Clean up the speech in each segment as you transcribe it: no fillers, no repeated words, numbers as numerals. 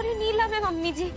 और ये नीलम है मम्मी जी।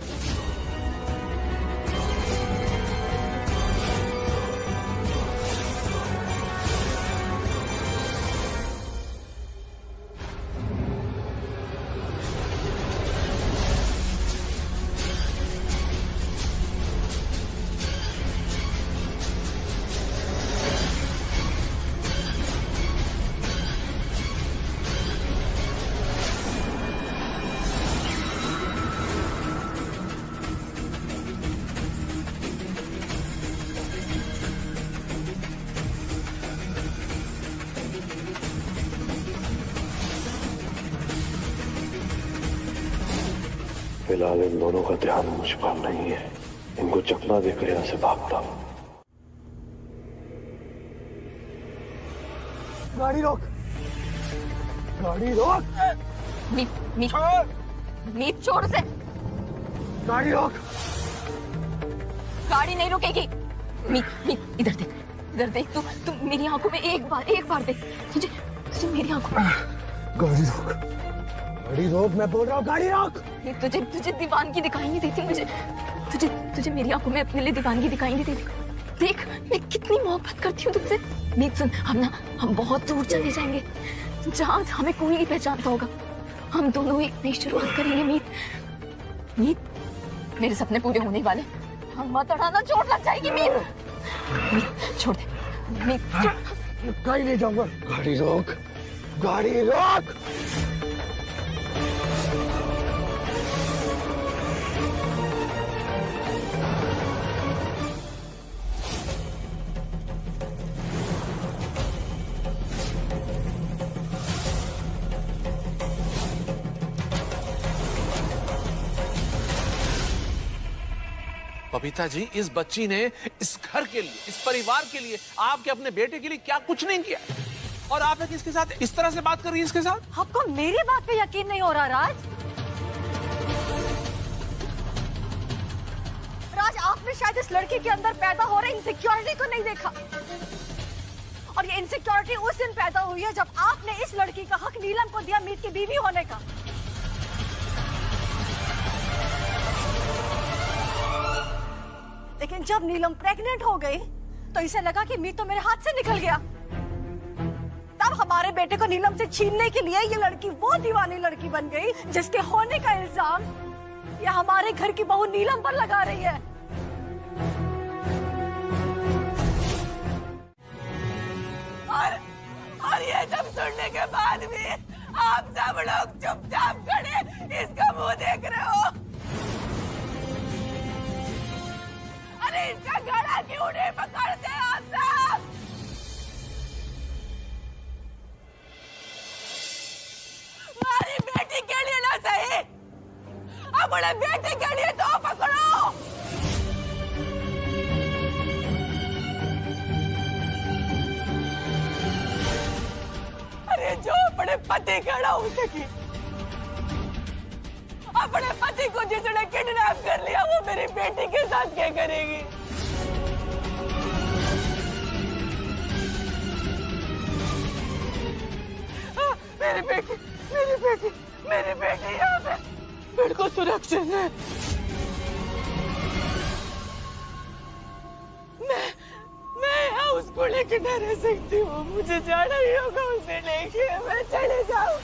फिलहाल इन दोनों का ध्यान मुझ पर नहीं है। इनको चकमा देकर यहां से भागता हूं। गाड़ी रोक, गाड़ी रोक। मीत छोड़ से। गाड़ी रोक। गाड़ी नहीं रुकेगी। मीत इधर देख तू मेरी आंखों में एक बार देख। तुझे मेरी आंखों में। गाड़ी रोक, गाड़ी रोक, मैं बोल रहा हूँ गाड़ी रोक। तुझे दीवानगी दिखाई नहीं देती मुझे। तुझे मेरी आंखों में अपने लिए दीवानगी दिखाई नहीं देती। देख मैं कितनी मोहब्बत करती हूँ तुझसे। मीत सुन, हम बहुत दूर चले जाएंगे जहाँ हमें कोई नहीं पहचानता होगा। हम दोनों एक नई शुरुआत करेंगे। मीत मेरे सपने पूरे होने वाले। हम मत अड़ाना, चोट लग जाएगी। मीत छोड़ दे। मीत कहीं नहीं जाऊंगा। गाड़ी रोक, गाड़ी रोक। बबीता जी, इस बच्ची ने इस घर के लिए, इस परिवार के लिए, आपके अपने बेटे के लिए क्या कुछ नहीं किया, और आप इसके साथ इस तरह से बात कर रही है इसके साथ। आपको मेरी बात पे यकीन नहीं हो रहा राज? आपने शायद इस लड़की के अंदर पैदा हो रही इनसिक्योरिटी को नहीं देखा। और ये इनसिक्योरिटी उस दिन पैदा हुई है जब आपने इस लड़की का हक नीलम को दिया मीत की बीवी होने का। लेकिन जब नीलम प्रेग्नेंट हो गई तो इसे लगा कि मीत तो मेरे हाथ से निकल गया। तब हमारे बेटे को नीलम से छीनने के लिए ये लड़की वो दीवानी लड़की बन गई जिसके होने का इल्जाम ये हमारे घर की बहू नीलम पर लगा रही है। और ये सब सुनने के बाद भी आप सब लोग चुपचाप खड़े इसका मुंह देख रहे हो। अरे इसका गला क्यों नहीं पकड़ते आप सब? हमारी बेटी के लिए ना सही, अपने बेटे के लिए तो पकड़ो। अरे जो अपने पति खड़ा हो सकी, अपने पति को जिसने किडनैप कर लिया वो मेरी बेटी के साथ क्या करेगी? मेरी बेटी यहाँ पे मेरे को सुरक्षित है। मैं यहाँ उसको लेके न रह सकती हूँ। मुझे जाना ही होगा उसे लेके। मैं चले जाऊँ।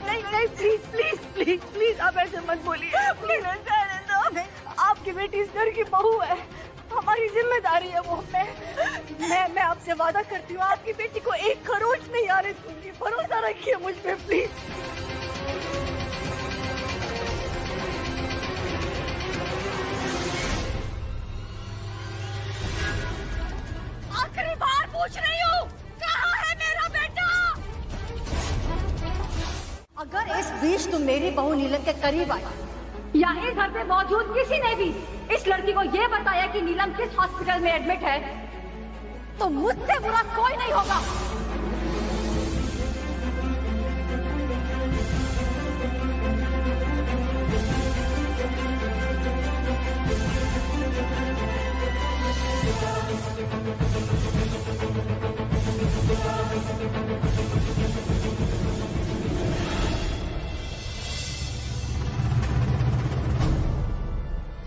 नहीं प्लीज प्लीज प्लीज प्लीज आप ऐसे मत बोलिए। प्लीज जाने दो। आपकी बेटी इस घर की बहू है, हमारी जिम्मेदारी है वो। मैं आपसे वादा करती हूँ आपकी बेटी को एक खरोच नहीं आने दूंगी। भरोसा रखिए मुझ पे प्लीज। आखिरी बार पूछ रही हूँ, कहाँ है मेरा बेटा? अगर इस बीच तुम मेरी बहू नीलम के करीब आई या इस घर पे मौजूद किसी ने भी इस लड़की को ये बताया कि नीलम किस हॉस्पिटल में एडमिट है, तो मुझसे बुरा कोई नहीं होगा।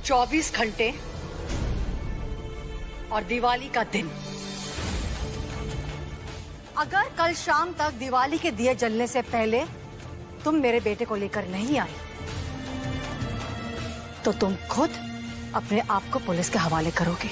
24 घंटे और दिवाली का दिन। अगर कल शाम तक दिवाली के दिए जलने से पहले तुम मेरे बेटे को लेकर नहीं आए तो तुम खुद अपने आप को पुलिस के हवाले करोगे।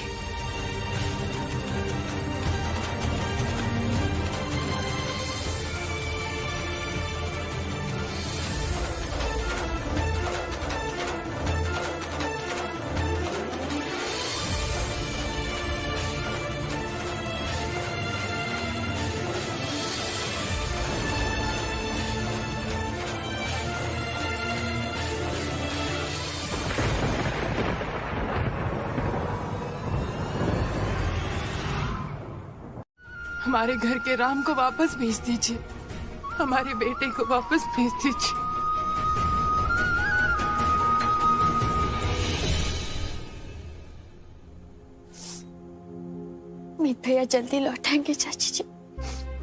हमारे घर के राम को वापस भेज दीजिए, हमारे बेटे को वापस भेज दीजिए। मीत भैया जल्दी लौटेंगे चाची जी,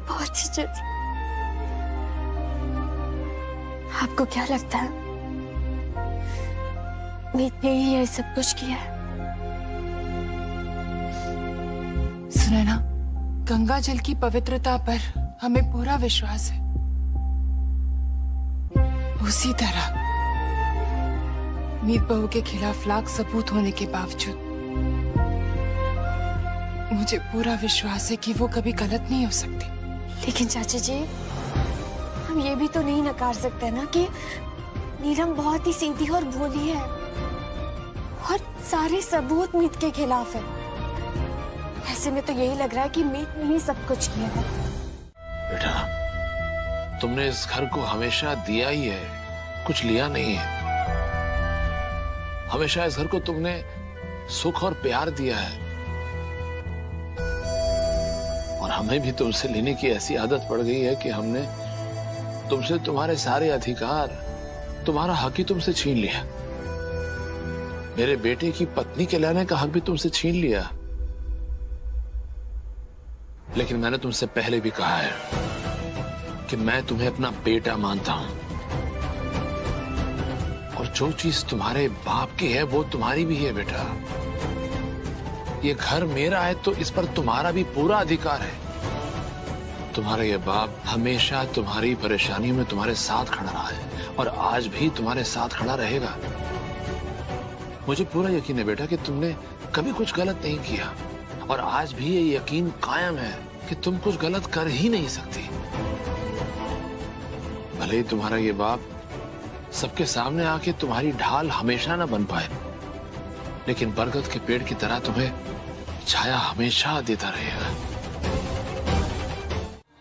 बहुत ही जल्दी। आपको क्या लगता है मीत ने ही ये सब कुछ किया है? सुने ना, गंगा जल की पवित्रता पर हमें पूरा विश्वास है। उसी तरह मीत बहू के खिलाफ लाख सबूत होने के बावजूद मुझे पूरा विश्वास है कि वो कभी गलत नहीं हो सकती। लेकिन चाची जी, हम ये भी तो नहीं नकार सकते ना कि नीलम बहुत ही सीधी और भोली है और सारे सबूत मीत के खिलाफ है। ऐसे में तो यही लग रहा है कि मीत ने ही सब कुछ किया है। बेटा, तुमने इस घर को हमेशा दिया ही है, कुछ लिया नहीं है। हमेशा इस घर को तुमने सुख और प्यार दिया है और हमें भी तुमसे लेने की ऐसी आदत पड़ गई है कि हमने तुमसे तुम्हारे सारे अधिकार, तुम्हारा हक ही तुमसे छीन लिया। मेरे बेटे की पत्नी कहलाने का हक भी तुमसे छीन लिया। लेकिन मैंने तुमसे पहले भी कहा है कि मैं तुम्हें अपना बेटा मानता हूं और जो चीज तुम्हारे बाप की है वो तुम्हारी भी है। बेटा, ये घर मेरा है तो इस पर तुम्हारा भी पूरा अधिकार है। तुम्हारा ये बाप हमेशा तुम्हारी परेशानी में तुम्हारे साथ खड़ा रहा है और आज भी तुम्हारे साथ खड़ा रहेगा। मुझे पूरा यकीन है बेटा कि तुमने कभी कुछ गलत नहीं किया और आज भी ये यकीन कायम है कि तुम कुछ गलत कर ही नहीं सकती। भले ही तुम्हारा ये बाप सबके सामने आके तुम्हारी ढाल हमेशा ना बन पाए, लेकिन बरगद के पेड़ की तरह तुम्हें छाया हमेशा देता रहेगा।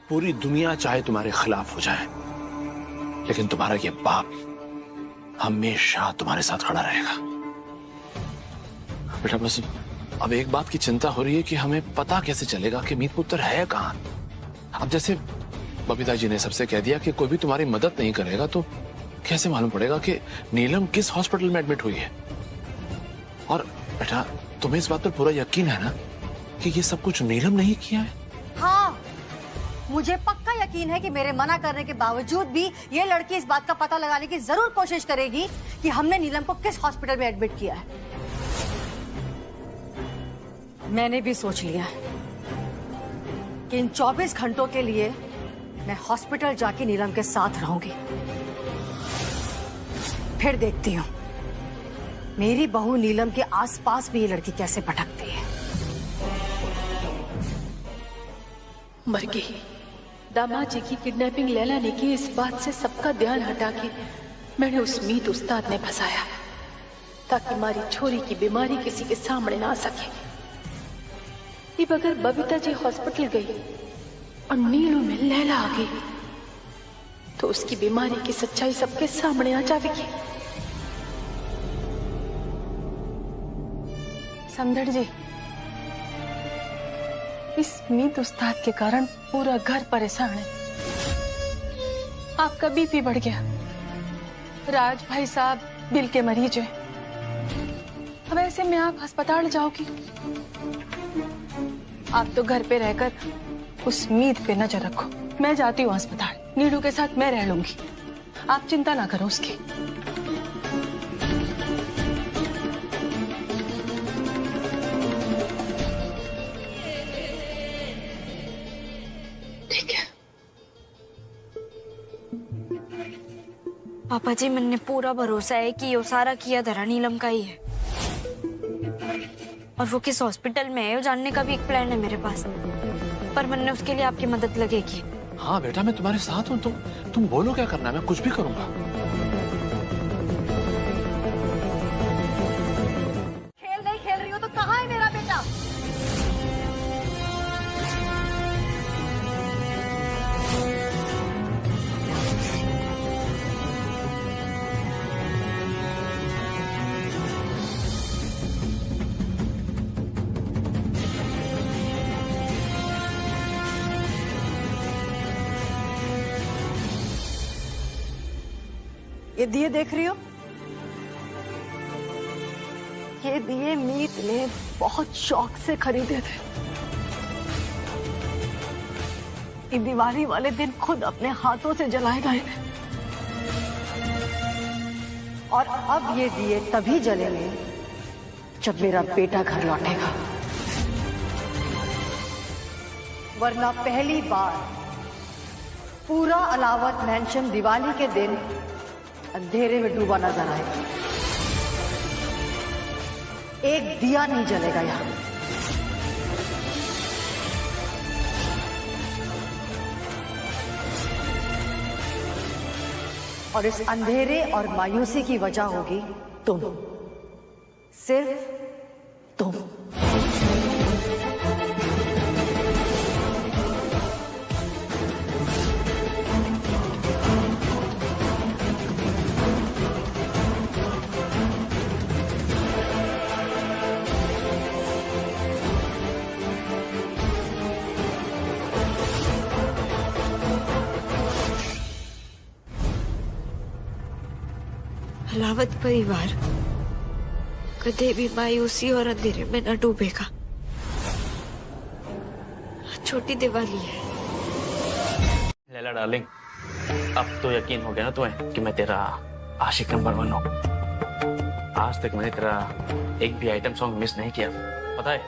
पूरी दुनिया चाहे तुम्हारे खिलाफ हो जाए, लेकिन तुम्हारा ये बाप हमेशा तुम्हारे साथ खड़ा रहेगा। बेटा, बस अब एक बात की चिंता हो रही है कि हमें पता कैसे चलेगा कि मीत पुत्र है कहां। अब जैसे बबीता जी ने सबसे कह दिया कि कोई भी तुम्हारी मदद नहीं करेगा, तो कैसे मालूम पड़ेगा कि नीलम किस हॉस्पिटल में एडमिट हुई है? और बेटा, तुम्हें इस बात पर पूरा यकीन है ना कि ये सब कुछ नीलम नहीं किया है? हाँ, मुझे पक्का यकीन है कि मेरे मना करने के बावजूद भी ये लड़की इस बात का पता लगाने की जरूर कोशिश करेगी कि हमने नीलम को किस हॉस्पिटल में एडमिट किया है। मैंने भी सोच लिया है कि इन 24 घंटों के लिए मैं हॉस्पिटल जाके नीलम के साथ रहूंगी। फिर देखती हूँ मेरी बहू नीलम के आसपास भी ये लड़की कैसे भटकती है। मर गई। दामाद जी की किडनैपिंग लैला ने की, इस बात से सबका ध्यान हटा के मैंने उस मीत उस्ताद ने फंसाया ताकि हमारी छोरी की बीमारी किसी के सामने ना आ सके। अब अगर बबीता जी हॉस्पिटल गई और नीलू में लैला आ गई तो उसकी बीमारी की सच्चाई सबके सामने आ जाएगी। समझड़ जी, इस मीत उस्ताद के कारण पूरा घर परेशान है। आपका बीपी बढ़ गया, राज भाई साहब दिल के मरीज हैं। अब ऐसे में आप अस्पताल जाओगी, आप तो घर पे रहकर उस मीत पे नजर रखो। मैं जाती हूँ अस्पताल, नीलू के साथ मैं रह लूंगी, आप चिंता ना करो उसकी। पापा जी मैंने पूरा भरोसा है कि ये सारा किया धरा नीलम का ही है, और वो किस हॉस्पिटल में है वो जानने का भी एक प्लान है मेरे पास, पर मैंने उसके लिए आपकी मदद लगेगी। हाँ बेटा, मैं तुम्हारे साथ हूँ। तुम बोलो क्या करना है, मैं कुछ भी करूंगा। खेल नहीं खेल रही हो तो कहाँ है मेरा बेटा? ये दिए देख रही हो? ये दिए मीत ने बहुत शौक से खरीदे थे। ये दिवाली वाले दिन खुद अपने हाथों से जलाए गए थे, और अब ये दिए तभी जलेंगे जब मेरा बेटा घर लौटेगा, वरना पहली बार पूरा अलावत मैंशन दिवाली के दिन अंधेरे में डूबा नजर आएगा। एक दिया नहीं जलेगा यहां। और इस अंधेरे और मायूसी की वजह होगी तुम, सिर्फ तुम। अलावत परिवार कदे भी मायूसी और अंधेरे में न डूबेगा। छोटी दिवाली है। लैला डार्लिंग, अब तो यकीन हो गया ना तुम्हें कि मैं तेरा आशिक नंबर 1 हूँ। आज तक मैंने तेरा एक भी आइटम सॉन्ग मिस नहीं किया। पता है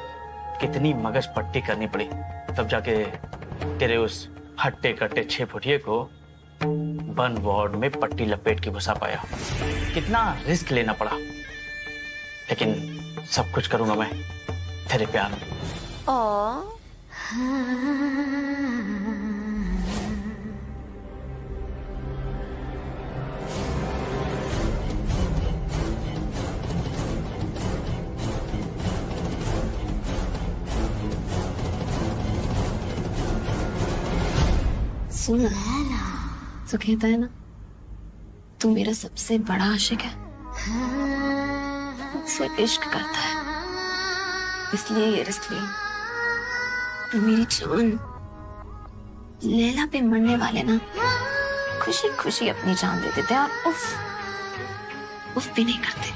कितनी मगज पट्टी करनी पड़ी तब जाके तेरे उस हट्टे कट्टे 6 फुटिये को बन वार्ड में पट्टी लपेट के घुसा पाया। कितना रिस्क लेना पड़ा, लेकिन सब कुछ करूंगा मैं तेरे प्यार में। सुन, तो कहता है ना तू मेरा सबसे बड़ा आशिक है, मुझसे इश्क करता है, इसलिए ये रिस्क लिया। और मेरी जान लैला पे मरने वाले ना खुशी खुशी अपनी जान दे देते और उफ भी नहीं करते।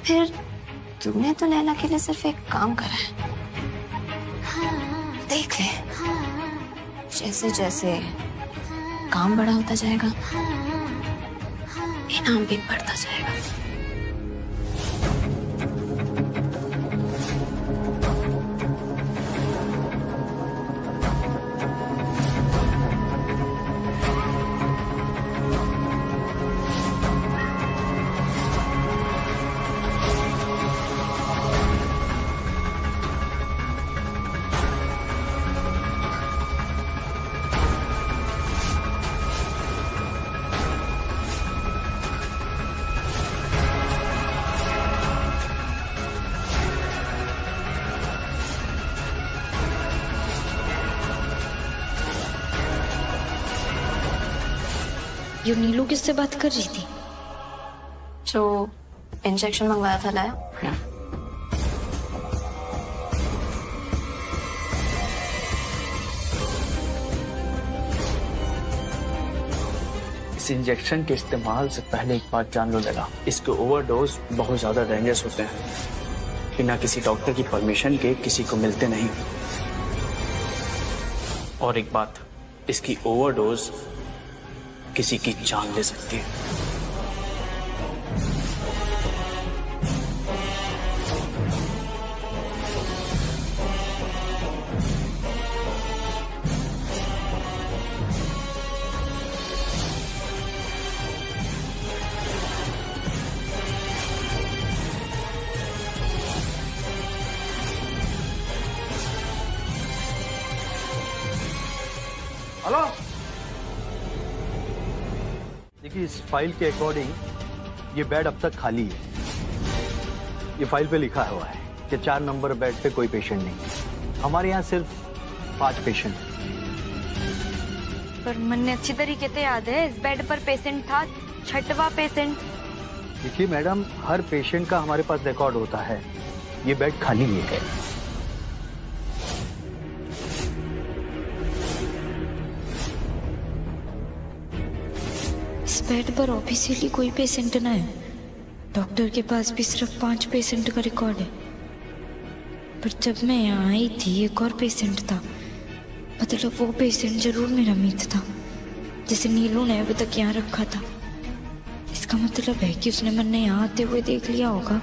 फिर तूने तो लैला के लिए सिर्फ एक काम करा है, देख ले जैसे जैसे काम बड़ा होता जाएगा इनाम भी बढ़ता जाएगा। ये नीलू किससे बात कर रही थी? जो इंजेक्शन मंगवाया था लाया? इस इंजेक्शन के इस्तेमाल से पहले एक बात जान लो लैला, इसके ओवरडोज बहुत ज्यादा डेंजरस होते हैं, बिना किसी डॉक्टर की परमिशन के किसी को मिलते नहीं। और एक बात, इसकी ओवरडोज किसी की जान ले सकती है। हेलो। देखिए, इस फाइल के अकॉर्डिंग ये बेड अब तक खाली है। ये फाइल पे लिखा हुआ है कि 4 नंबर बेड पे कोई पेशेंट नहीं। हमारे यहाँ सिर्फ 5 पेशेंट। पर मैंने अच्छी तरीके से याद है इस बेड पर पेशेंट था 6वां पेशेंट। देखिए मैडम, हर पेशेंट का हमारे पास रिकॉर्ड होता है। ये बेड खाली है। इस बेड पर ऑफिशियली कोई पेशेंट ना है। डॉक्टर के पास भी सिर्फ 5 पेशेंट का रिकॉर्ड है। पर जब मैं यहाँ आई थी एक और पेशेंट था। मतलब वो पेशेंट जरूर मेरा मीत था जिसे नीलू ने अभी तक यहाँ रखा था। इसका मतलब है कि उसने मैंने यहाँ आते हुए देख लिया होगा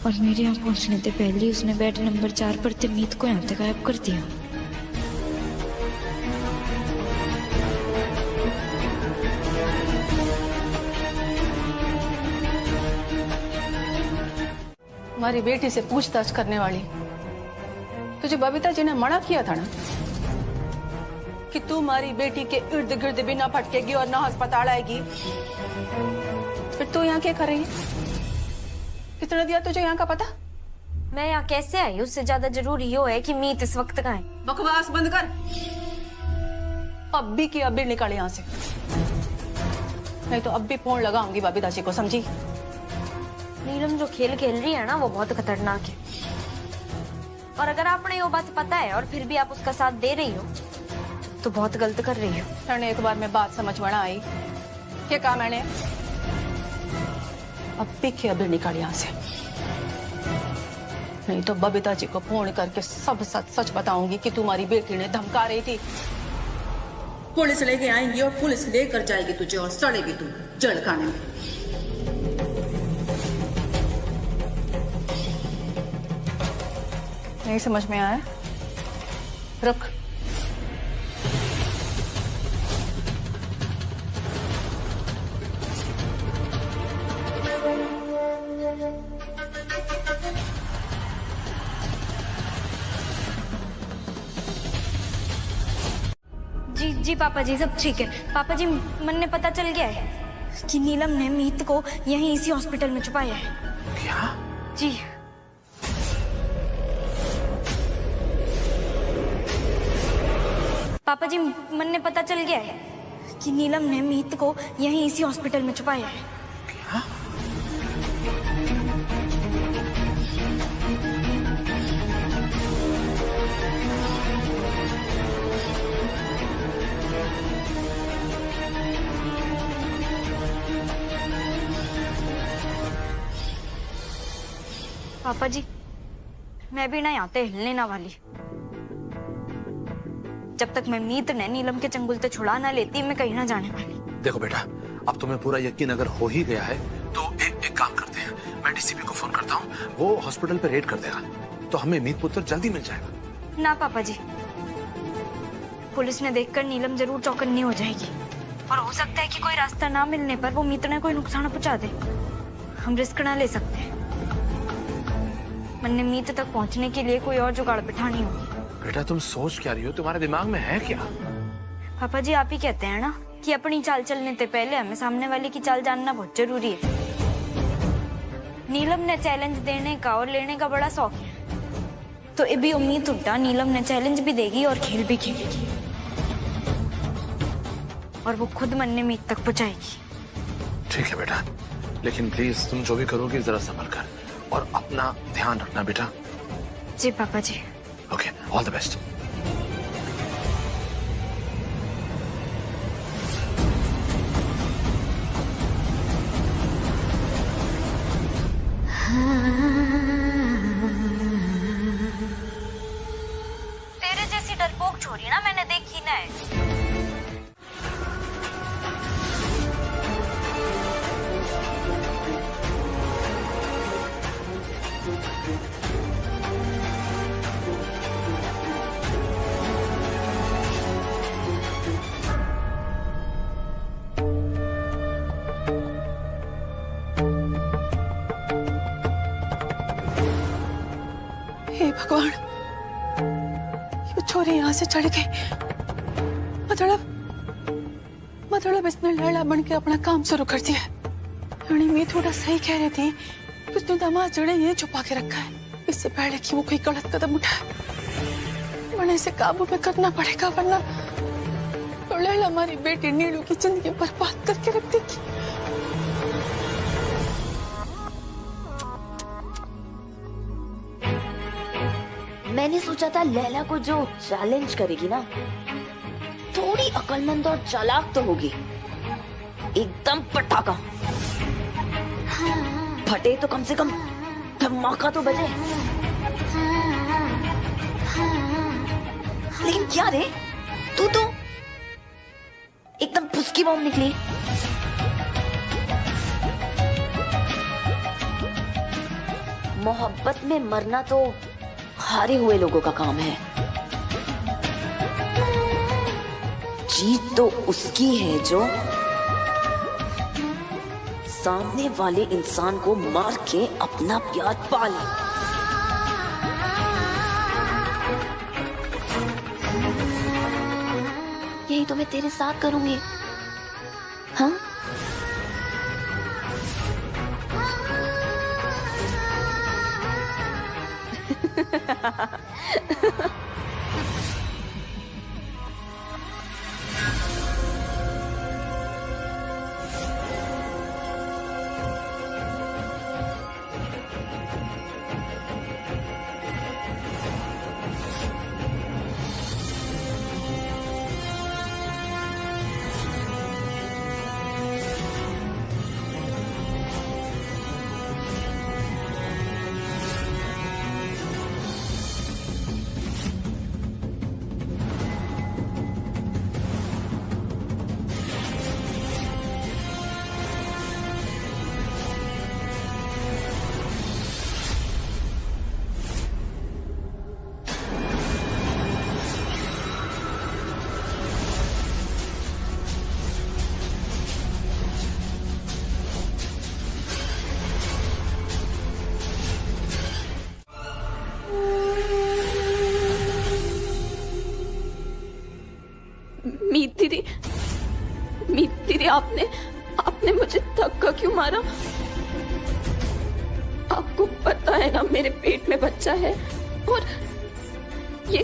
और मेरे यहाँ पहुँचने से पहले ही उसने बेड नंबर 4 पर थे मीत को यहाँ तक गायब कर दिया। हमारी बेटी से पूछताछ करने वाली तुझे बबीता जी ने मना किया था ना कि तू हमारी बेटी के इर्द गिर्द भी ना भटकेगी और ना अस्पताल आएगी। फिर तू यहाँ क्या करेगी? किसने दिया तुझे यहाँ का पता? मैं यहाँ कैसे आई? उससे ज्यादा जरूरी यो है कि मीत इस वक्त कहाँ है। बकवास बंद कर। अब भी की अब भी निकल यहाँ से, नहीं तो अब भी फोन लगाऊंगी बबीता जी को, समझी? नीलम जो खेल खेल रही है ना वो बहुत खतरनाक है। और अगर आपने ये बात पता है और फिर भी आप उसका साथ दे रही हो तो बहुत गलत कर रही हो। तेने एक बार में बात समझ में ना आई। क्या कहा मैंने? अब भी अभी निकल यहाँ से, नहीं तो बबीता जी को फोन करके सब सच सच बताऊंगी कि तुम्हारी बेटी ने धमका रही थी। पुलिस लेके आएंगी और पुलिस लेकर जाएगी तुझे और सड़ेगी तू जड़खाने में। नहीं समझ में आया? रुक। जी पापा जी सब ठीक है। पापा जी मन ने पता चल गया है कि नीलम ने मीत को यहीं इसी हॉस्पिटल में छुपाया है। क्या? जी पापा जी मन ने पता चल गया है कि नीलम ने मीत को यहीं इसी हॉस्पिटल में छुपाया है। क्या? पापा जी मैं भी ना यहाँ से हिलने ना वाली जब तक मैं मीत ने नीलम के चंगुल से छुड़ा ना लेती। मैं कहीं ना जाने वाली। देखो बेटा, अब तुम्हें पूरा यकीन अगर हो ही गया है तो एक काम करते हैं, मैं डीसीपी को फोन करता हूँ, वो हॉस्पिटल पे रेड कर देगा तो हमें मीत पुत्र जल्दी मिल जाएगा। ना पापा जी, पुलिस ने देखकर नीलम जरूर चौकन्नी हो जाएगी और हो सकता है कि कोई रास्ता ना मिलने पर वो मीत ने कोई नुकसान पहुंचा दे। हम रिस्क ना ले सकते। मैंने मीत तक पहुंचने के लिए कोई और जुगाड़ बिठानी होगी। बेटा तुम सोच क्या रही हो? तुम्हारे दिमाग में है क्या? पापा जी आप ही कहते हैं ना कि अपनी चाल चलने से पहले हमें सामने वाले की चाल जानना बहुत जरूरी है। नीलम ने चैलेंज देने का और लेने का बड़ा शौक है, तो ये भी उम्मीद उठा नीलम ने चैलेंज भी देगी और खेल भी खेलेगी और वो खुद मन्ने मीत तक पहुंचाएगी। ठीक है बेटा, लेकिन प्लीज तुम जो भी करोगे जरा संभल कर और अपना ध्यान रखना बेटा। जी पापा जी। Okay, all the best. तेरे जैसी डरपोक छोरी ना मैंने देखी ना है। हे भगवान, ये छोरी यहाँ से चढ़ गई। मतलब मतलब इसने लैला बन के अपना काम शुरू कर दिया है। यानी मैं थोड़ा सही कह रही थी कि उसने दामाद जड़े ये छुपा के रखा है, इससे पहले कि वो कोई गलत कदम उठाए। मैंने इसे काबू में करना पड़ेगा, वरना तो लैला हमारी बेटी नीलू की जिंदगी बर्बाद करके रख देगी। मैंने सोचा था लैला को जो चैलेंज करेगी ना, थोड़ी अक्लमंद और चालाक तो होगी, एकदम पटाखा फटे तो कम से कम धमाका तो बजे। लेकिन क्या रे, तू तो एकदम फुसकी बॉम्ब निकली। मोहब्बत में मरना तो हारे हुए लोगों का काम है, जीत तो उसकी है जो सामने वाले इंसान को मार के अपना प्यार पाले। यही तो मैं तेरे साथ करूंगी। हाँ, मीत दीदी, आपने मुझे धक्का क्यों मारा? आपको पता है ना मेरे पेट में बच्चा है, और ये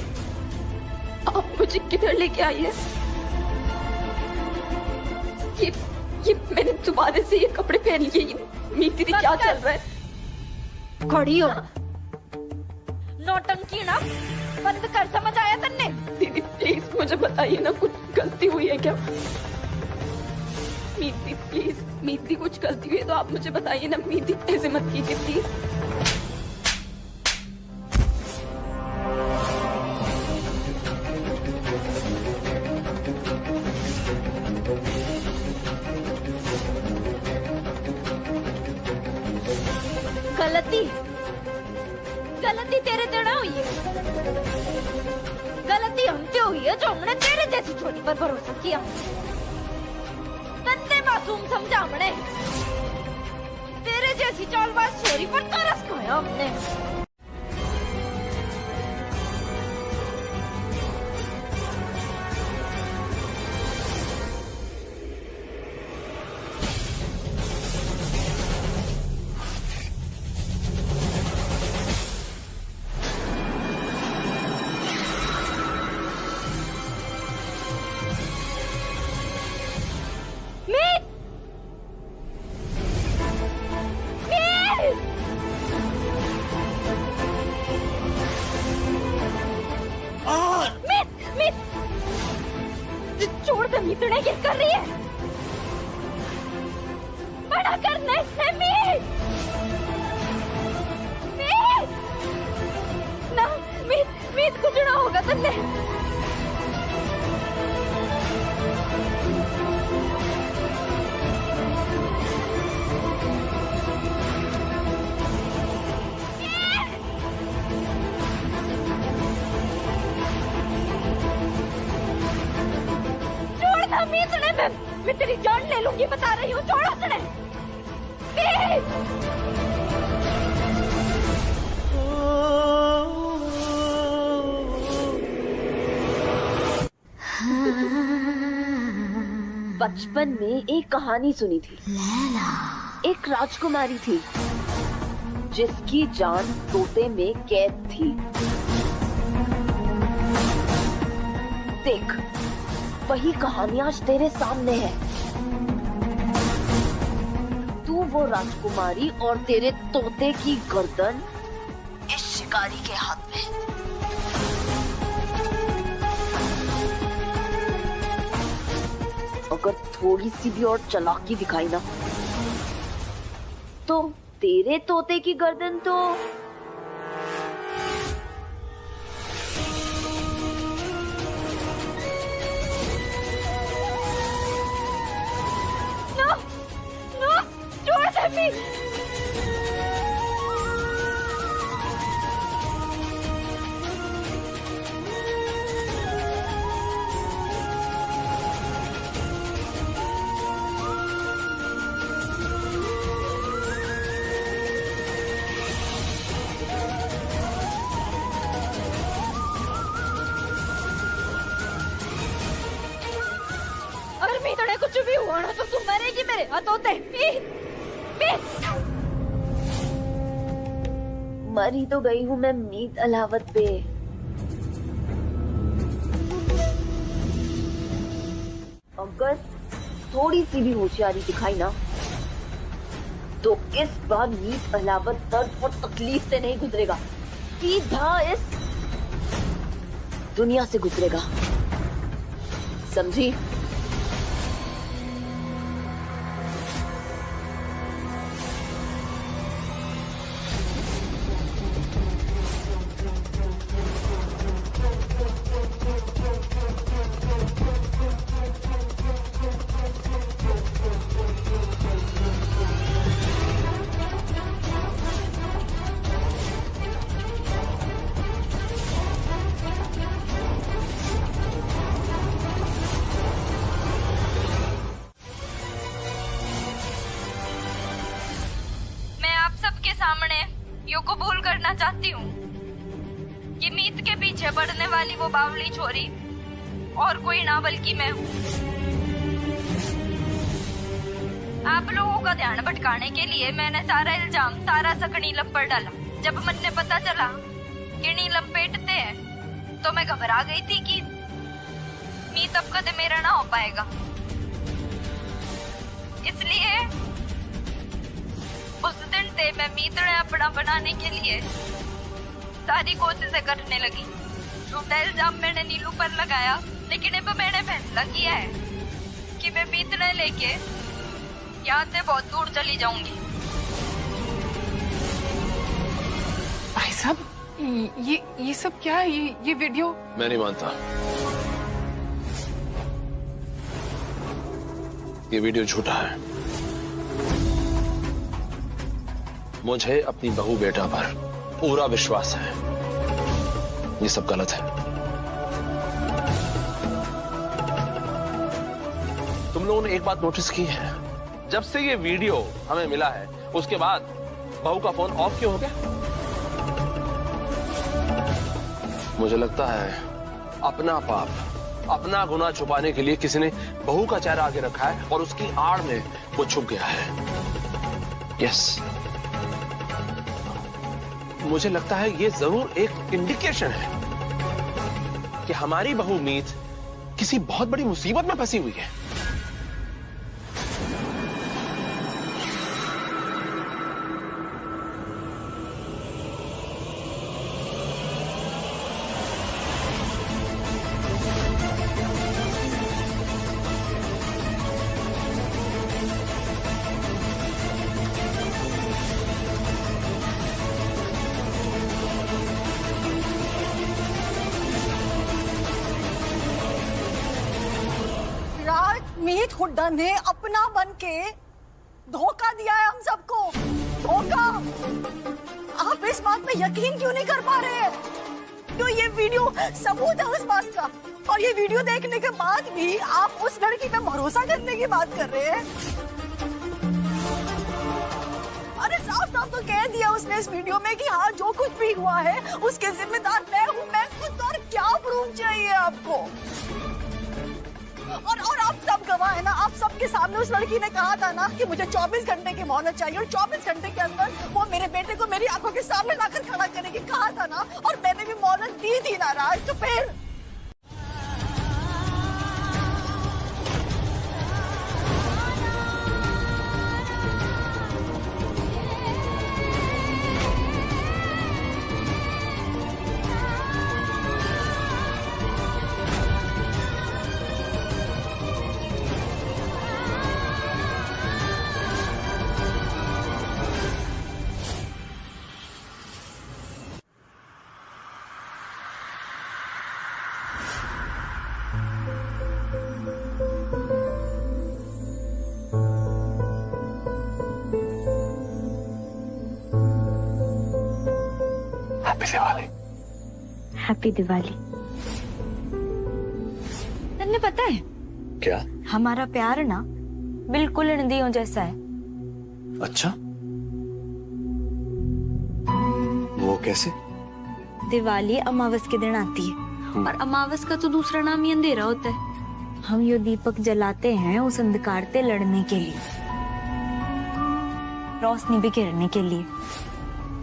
आप मुझे किधर लेके आई है? ये मैंने दोबारा से ये कपड़े पहन लिए। मीत दीदी, क्या चल रहा है? खड़ी हो, नौटंकी ना बंद कर, समझ आया तन्ने? दीदी प्लीज मुझे बताइए ना, कुछ गलती हुई है क्या? मीत प्लीज, मीत कुछ गलती हुई है तो आप मुझे बताइए ना। मीत ऐसे मत कीजिए प्लीज। गलती तेरे तेरा हुई है, गलती हमसे हुई है जो हमने तेरे जैसी छोरी पर भरोसा किया। तन्ने मासूम समझा हमने, तेरे जैसी चालबाज छोरी पर तरस खाया हमने। छोड़ दे मीतने, क्या कर रही है? बड़ा करने से मीत ना, मीत कुछ ना होगा तुमने। मैं तेरी जान ले लूंगी, बता रही हूँ, छोड़ो तूने। बचपन में एक कहानी सुनी थी। एक राजकुमारी थी जिसकी जान तोते में कैद थी। देख, वही कहानी आज तेरे सामने है। तू वो राजकुमारी और तेरे तोते की गर्दन इस शिकारी के हाथ में। अगर थोड़ी सी भी और चालाकी दिखाई ना तो तेरे तोते की गर्दन तो छोड़ सैफी। अगर मैं तड़े कुछ भी हुआ ना तो तू मरेगी मेरे हाथों से। मरी तो गई हूँ मैं मीत अलावत पे। अगर थोड़ी सी भी होशियारी दिखाई ना तो इस बार मीत अलावत दर्द और तकलीफ से नहीं गुजरेगा, सीधा इस दुनिया से गुजरेगा, समझी? सबके सामने यो कबूल करना चाहती हूँ कि मीत के पीछे पड़ने वाली वो बावली छोरी और कोई ना बल्कि मैं हूँ। आप लोगों का ध्यान भटकाने के लिए मैंने सारा इल्जाम सारा शक नीलम पर डाला। जब मन ने पता चला कि नीलम पेटते हैं तो मैं घबरा गई थी कि मीत अब कदम मेरा ना हो पाएगा, इसलिए उस दिन से मैं मीत ने अपना बनाने के लिए सारी कोशिशें करने लगी। झूठा इल्जाम मैंने नीलू पर लगाया, लेकिन अब मैंने फैसला किया है कि मैं मीत ने लेके यहाँ से बहुत दूर चली जाऊंगी। भाई साहब, ये सब क्या है? ये वीडियो मैं नहीं मानता। ये वीडियो झूठा है। मुझे अपनी बहू बेटा पर पूरा विश्वास है। ये सब गलत है। तुम लोगों ने एक बात नोटिस की है, जब से ये वीडियो हमें मिला है उसके बाद बहू का फोन ऑफ क्यों हो गया? मुझे लगता है अपना पाप, अपना गुनाह छुपाने के लिए किसी ने बहू का चेहरा आगे रखा है और उसकी आड़ में वो छुप गया है। यस, मुझे लगता है ये जरूर एक इंडिकेशन है कि हमारी बहू मीत किसी बहुत बड़ी मुसीबत में फंसी हुई है। मीत हुड्डा ने अपना बन के धोखा दिया है हम सबको। धोखा। आप इस बात पे यकीन क्यों नहीं कर पा रहे हैं? तो ये वीडियो सबूत है उस बात का, और ये वीडियो देखने के बाद भी आप उस लड़की पे भरोसा करने की बात कर रहे हैं। अरे साफ साफ तो कह दिया उसने इस वीडियो में कि हाँ जो कुछ भी हुआ है उसके जिम्मेदार मैं हूँ। मैं खुद, और क्या प्रूफ चाहिए आपको? और आप सब गवाह है ना, आप सबके सामने उस लड़की ने कहा था ना कि मुझे 24 घंटे की मोहलत चाहिए और 24 घंटे के अंदर वो मेरे बेटे को मेरी आंखों के सामने लाकर खड़ा करेगी, कहा था ना, और मैंने भी मोहलत दी थी ना राज। तो फिर हैप्पी दिवाली। तन्ने पता है क्या? हमारा प्यार ना बिल्कुल नदियों जैसा है। अच्छा, वो कैसे? दिवाली अमावस के दिन आती है और अमावस का तो दूसरा नाम ही अंधेरा होता है। हम ये दीपक जलाते हैं उस अंधकार से लड़ने के लिए, रोशनी बिखेरने के लिए।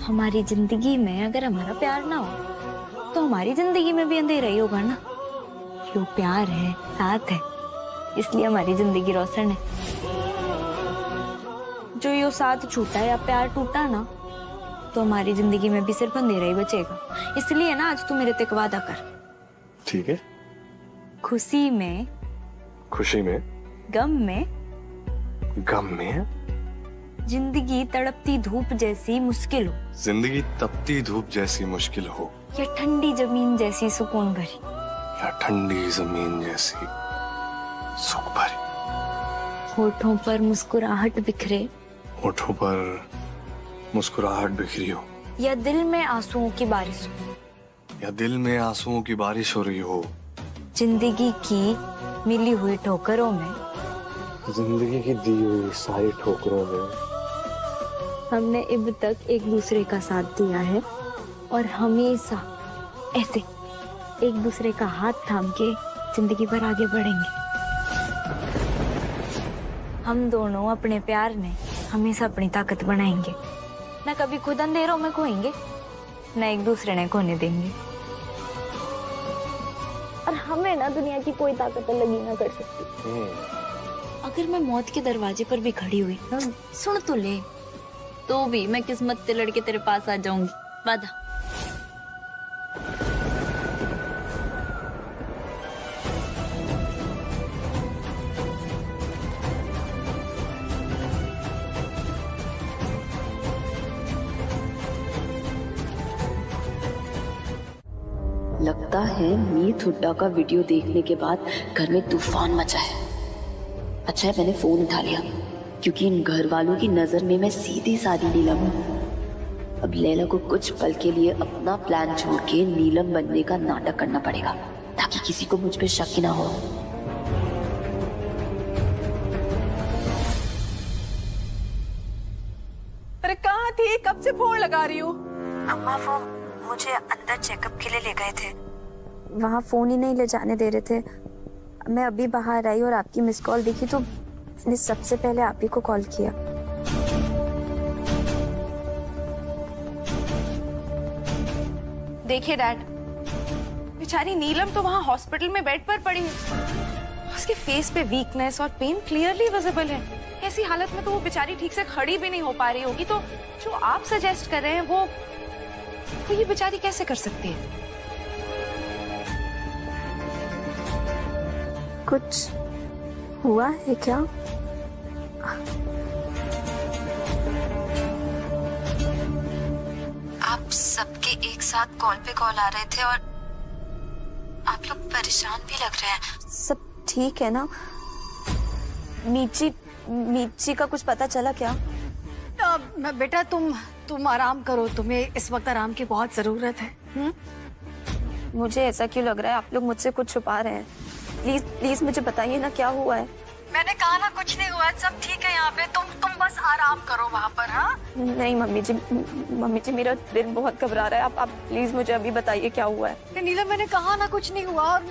हमारी जिंदगी में अगर हमारा प्यार ना हो तो हमारी जिंदगी में भी अंधेरा ही होगा ना। यो प्यार है, साथ है, इसलिए हमारी जिंदगी रोशन है। जो यो साथ छूटा या प्यार टूटा ना तो हमारी जिंदगी में भी सिर्फ अंधेरा ही बचेगा। इसलिए ना आज तू मेरे ते वादा कर। ठीक है। खुशी में, खुशी में, गम में, गम में, जिंदगी तड़पती धूप जैसी मुश्किल हो, जिंदगी तपती धूप जैसी मुश्किल हो, या ठंडी जमीन जैसी सुकून भरी, या ठंडी जमीन जैसी सुख भरी। होठों पर मुस्कुराहट बिखरे, होठों पर मुस्कुराहट बिखरी हो, या दिल में आंसुओं की बारिश हो, या दिल में आंसुओं की बारिश हो रही हो। जिंदगी की मिली हुई ठोकरों में, जिंदगी की दी हुई सारी ठोकरों में हमने अब तक एक दूसरे का साथ दिया है और हमेशा ऐसे एक दूसरे का हाथ थाम के जिंदगी भर आगे बढ़ेंगे। हम दोनों अपने प्यार में हमेशा अपनी ताकत बनाएंगे, न कभी खुद अंधेरों में खोएंगे, न एक दूसरे ने खोने देंगे। और हमें ना दुनिया की कोई ताकत अलग ही ना कर सकती। अगर मैं मौत के दरवाजे पर भी खड़ी हुई, सुन तो ले, तो भी मैं किस्मत से लड़के तेरे पास आ जाऊंगी। वादा। लगता है मीत हुड्डा का वीडियो देखने के बाद घर में तूफान मचा है। अच्छा है मैंने फोन उठा लिया, क्योंकि इन घर वालों की नजर में मैं सीधी सादी नीलम हूँ। अब लैला को कुछ पल के लिए अपना प्लान छोड़ के नीलम बनने का नाटक करना पड़ेगा, ताकि किसी को मुझ पे शक ना हो। अरे कहाँ थी, कब से फोन लगा रही हूँ? अम्मा वो मुझे अंदर चेकअप के लिए ले गए थे, वहाँ फोन ही नहीं ले जाने दे रहे थे। मैं अभी बाहर आई और आपकी मिस कॉल देखी तो मैंने सबसे पहले आप ही को कॉल किया। देखिए डैड, बेचारी नीलम तो वहाँ हॉस्पिटल में बेड पर पड़ी है। उसके फेस पे वीकनेस और पेन क्लियरली विजिबल है। ऐसी हालत में तो वो बेचारी ठीक से खड़ी भी नहीं हो पा रही होगी। तो जो आप सजेस्ट कर रहे हैं वो ये बेचारी कैसे कर सकती है? कुछ हुआ है क्या? आप सबके एक साथ कॉल पे कॉल आ रहे थे और आप लोग परेशान भी लग रहे हैं। सब ठीक है ना? मीची का कुछ पता चला क्या? बेटा तुम आराम करो, तुम्हें इस वक्त आराम की बहुत जरूरत है। मुझे ऐसा क्यों लग रहा है आप लोग मुझसे कुछ छुपा रहे हैं? प्लीज प्लीज मुझे बताइए ना क्या हुआ है। मैंने कहा ना कुछ नहीं हुआ, सब ठीक है यहाँ पे। तुम बस आराम करो वहाँ पर। हाँ नहीं मम्मी जी मेरा दिल बहुत घबरा रहा है। आप प्लीज मुझे अभी बताइए क्या हुआ है। नीलम मैंने कहा ना कुछ नहीं हुआ, और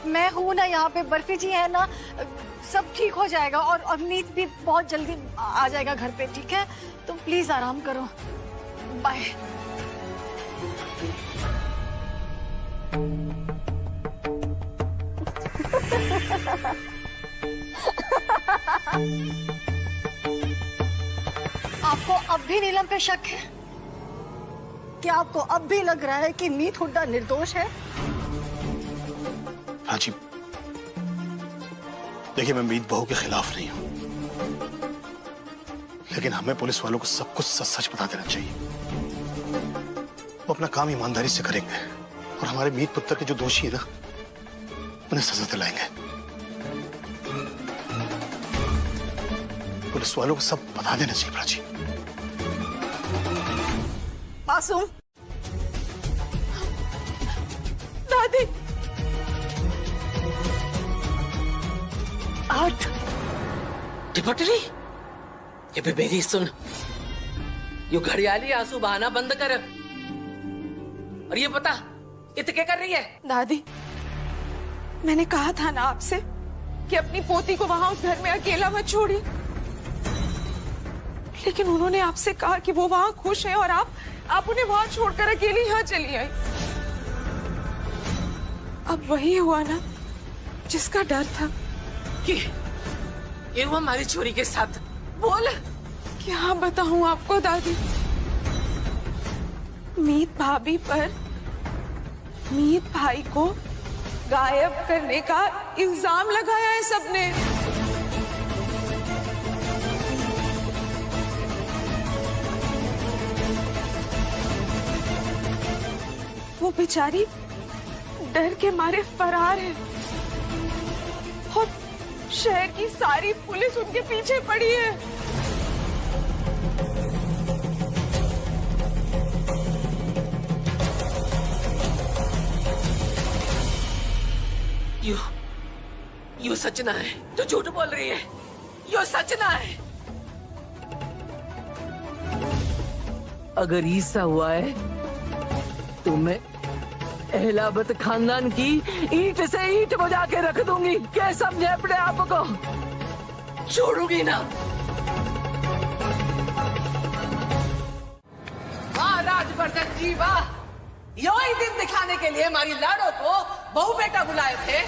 मैं हूँ ना यहाँ पे, बर्फी जी है ना, सब ठीक हो जाएगा। और मीत भी बहुत जल्दी आ जाएगा घर पे, ठीक है? तुम प्लीज आराम करो। बाय। आपको अब भी नीलम पे शक है? क्या आपको अब भी लग रहा है कि मीत हुड्डा निर्दोष है? राजी, देखिए मैं मीत बहू के खिलाफ नहीं हूं, लेकिन हमें पुलिस वालों को सब कुछ सच सच बता देना चाहिए। वो अपना काम ईमानदारी से करेंगे और हमारे मीत पुत्र के जो दोषी है ना, उन्हें सजा दिलाएंगे। पुलिस वालों को सब बता देना चाहिए प्राची। मासूम दादी 8 टिपटरी, ये भी मेरी सुन, यो घड़ियाली आंसू बहाना बंद कर। और ये पता इत क्या कर रही है? दादी मैंने कहा था ना आपसे कि अपनी पोती को वहां उस घर में अकेला मत छोड़िए, लेकिन उन्होंने आपसे कहा कि वो वहां खुश है और आप उन्हें वहां छोड़कर अकेली यहाँ चली आई। अब वही हुआ ना जिसका डर था। कि ये हुआ हमारी छोरी के साथ। बोल। क्या बताऊं आपको दादी, मीत भाभी पर मीत भाई को गायब करने का इल्जाम लगाया है सबने। वो बेचारी डर के मारे फरार है और शहर की सारी पुलिस उनके पीछे पड़ी है। यो सच ना है जो झूठ बोल रही है, यो सच ना है। अगर ऐसा हुआ है तो मैं अहलावत खानदान की ईंट से ईंट बजा के रख दूंगी। क्या समझे अपने आप को? छोड़ूंगी ना। वाह राजवर्धन जी वाह, यो ही दिन दिखाने के लिए हमारी लाड़ो को बहू बेटा बुलाए थे।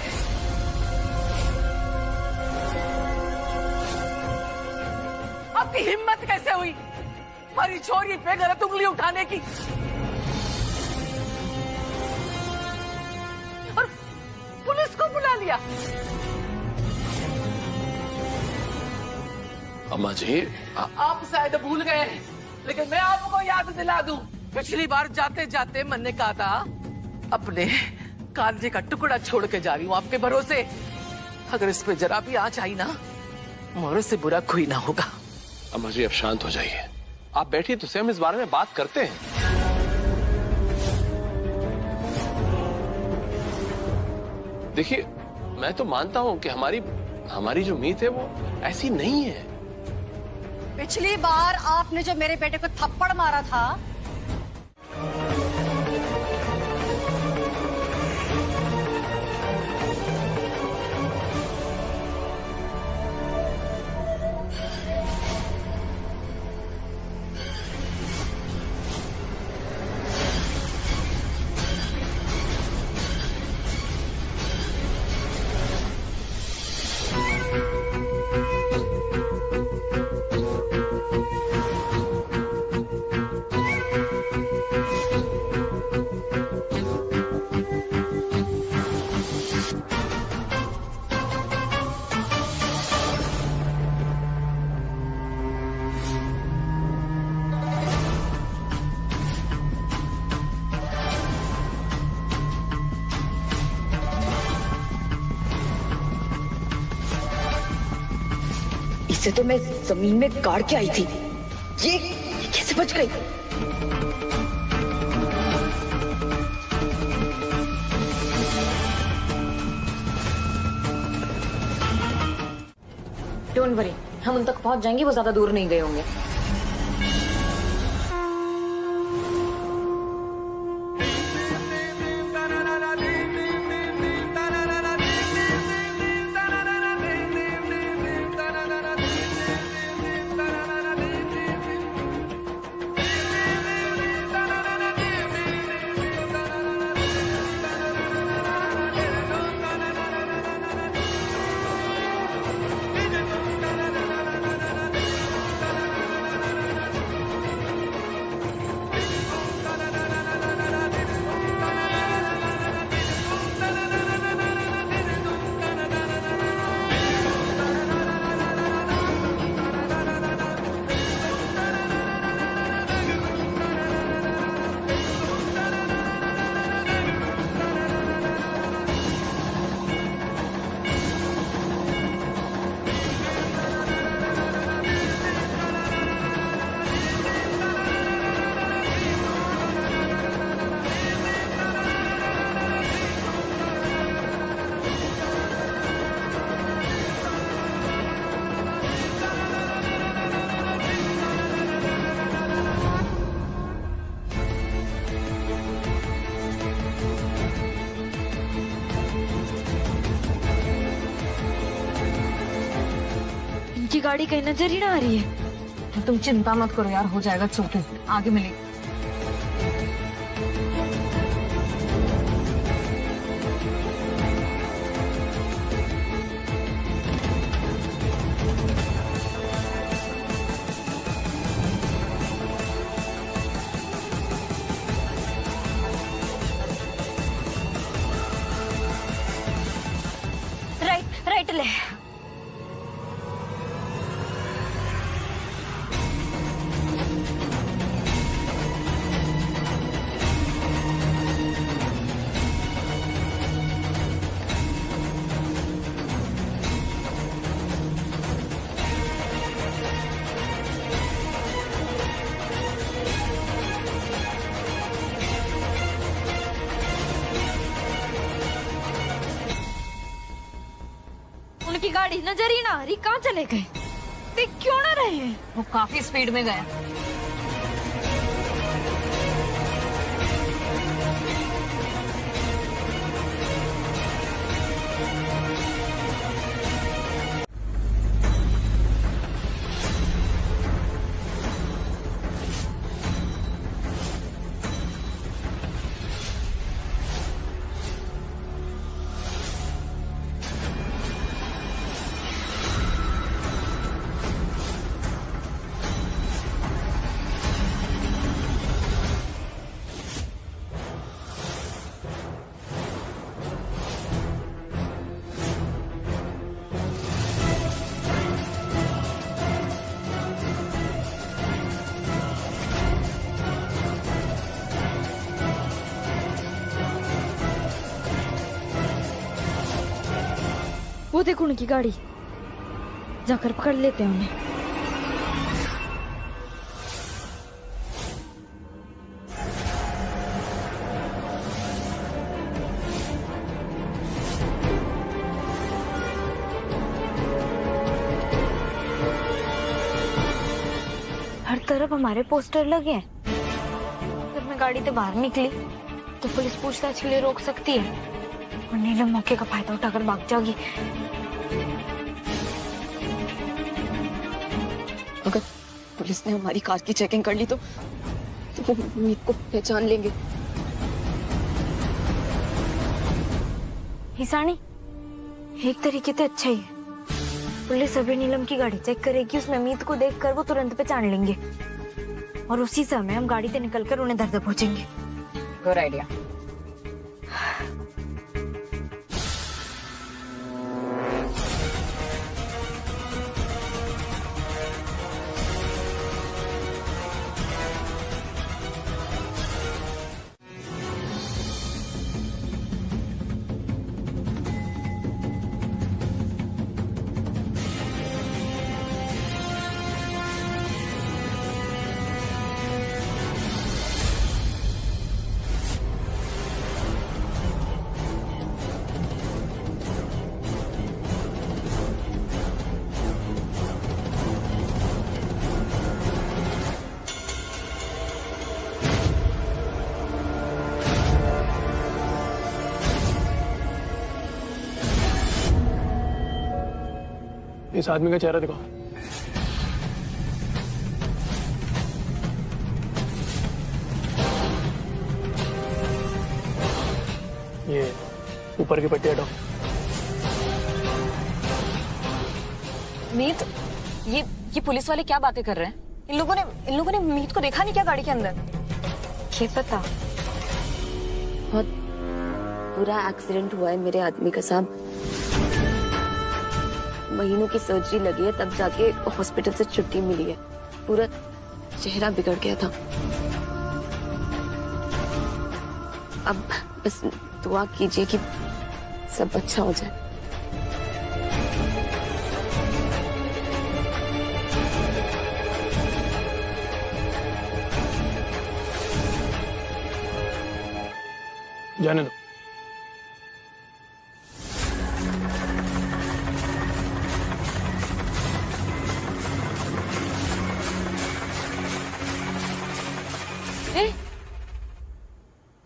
आपकी हिम्मत कैसे हुई हमारी छोरी पे गलत उंगली उठाने की? और पुलिस को बुला लिया। अम्मा जी आप शायद भूल गए, लेकिन मैं आपको याद दिला दूं। पिछली बार जाते जाते मैंने कहा था अपने कांजे का टुकड़ा छोड़ के जा रही हूँ आपके भरोसे। अगर इस पे जरा भी आंच आई ना, मोरे से बुरा कोई ना होगा। अम्मा जी अब शांत हो जाइए, आप बैठिए तो सही, हम इस बारे में बात करते हैं। देखिए मैं तो मानता हूं कि हमारी जो मीत है वो ऐसी नहीं है। पिछली बार आपने जो मेरे बेटे को थप्पड़ मारा था, इसे तो मैं जमीन में गाड़ के आई थी, ये कैसे बच गई? डोंट वरी, हम उन तक पहुंच जाएंगे, वो ज्यादा दूर नहीं गए होंगे। इनकी गाड़ी कहीं नजर ही ना आ रही है। तुम चिंता मत करो यार, हो जाएगा चौथे आगे मिलेगी। राइट ले। उनकी गाड़ी नजर ही ना आ रही, कहाँ चले गए? देख क्यों ना रहे हैं? वो काफी स्पीड में गया। वो देखो उनकी गाड़ी, जाकर पकड़ लेते हैं उन्हें। हर तरफ हमारे पोस्टर लगे हैं। जब मैं गाड़ी से बाहर निकली तो पुलिस पूछताछ के लिए रोक सकती है और नीलम मौके का फायदा उठाकर भाग जाएगी। अगर पुलिस ने हमारी कार की चेकिंग कर ली तो वो मीत को पहचान लेंगे। हिसानी, एक तरीके से अच्छा ही है। पुलिस अभी नीलम की गाड़ी चेक करेगी, उसमें मीत को देखकर वो तुरंत पहचान लेंगे और उसी समय हम गाड़ी से निकलकर उन्हें दर्द पहुंचेंगे। Good idea. इस आदमी का चेहरा दिखाओ। ये ऊपर की पट्टी हटाओ। मीत, ये पुलिस वाले क्या बातें कर रहे हैं? इन लोगों ने मीत को देखा नहीं क्या गाड़ी के अंदर? क्या पता, बहुत बुरा एक्सीडेंट हुआ है मेरे आदमी का साहब। महीनों की सर्जरी लगी है, तब जाके हॉस्पिटल से छुट्टी मिली है। पूरा चेहरा बिगड़ गया था। अब बस दुआ कीजिए कि सब अच्छा हो जाए। जाने दो।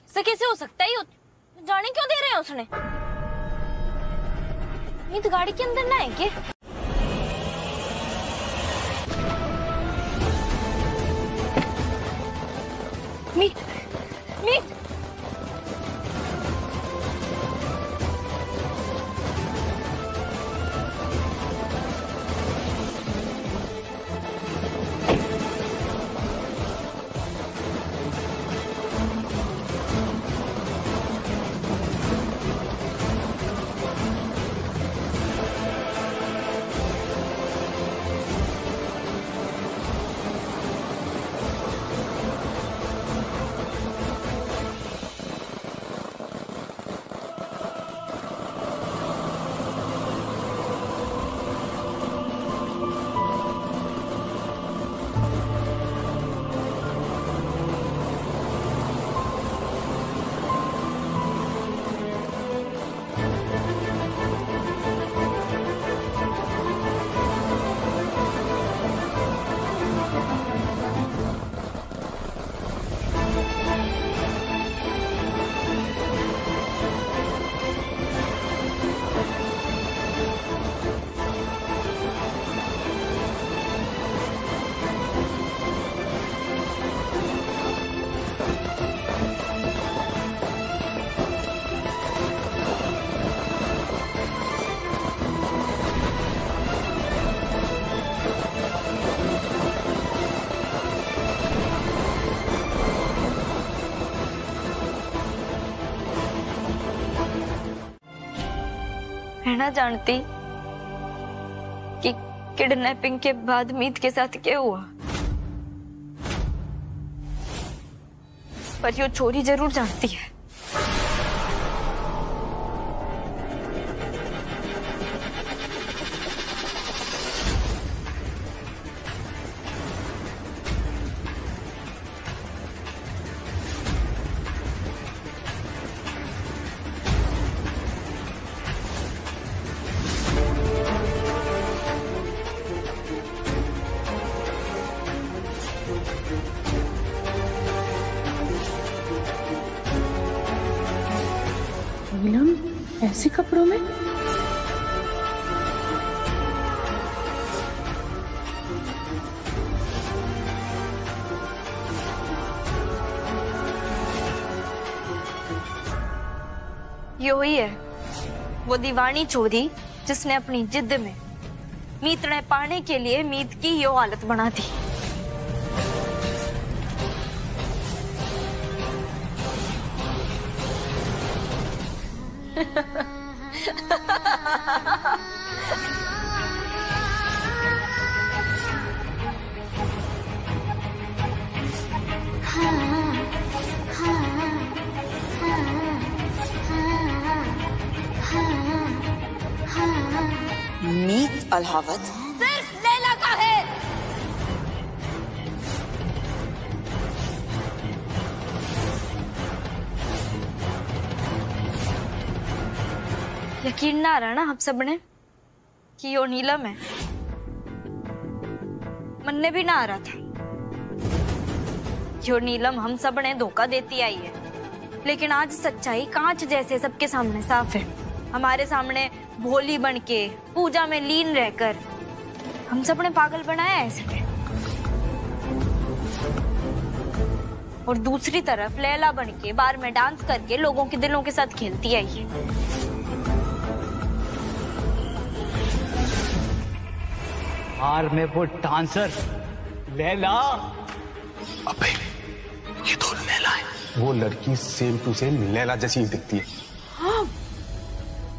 ऐसा कैसे हो सकता है? जाने क्यों दे रहे हैं उसने? मीत गाड़ी के अंदर ना है क्या? मीत, मीत, मैं ना जानती कि किडनैपिंग के बाद मीत के साथ क्या हुआ, पर यो चोरी जरूर जानती है। नीलम ऐसे कपड़ों में? यो ही है वो दीवानी चोरी जिसने अपनी जिद में मीत ने पाने के लिए मीत की यो हालत बना दी। मीत अलावत सिर्फ लैला का है। यकीन ना आ रहा ना आप सबने कि यो नीलम है? मन में भी ना आ रहा था। यो नीलम हम सब ने धोखा देती आई है, लेकिन आज सच्चाई कांच जैसे सबके सामने साफ है। हमारे सामने भोली बनके पूजा में लीन रहकर हम सब ने पागल बनाया है इसे। और दूसरी तरफ लैला बनके बार में डांस करके लोगों के दिलों के साथ खेलती आई है। बार में वो डांसर लैला। अबे ये तो लैला है। वो लड़की सेम टू सेम लैला जैसी ही दिखती है। हाँ,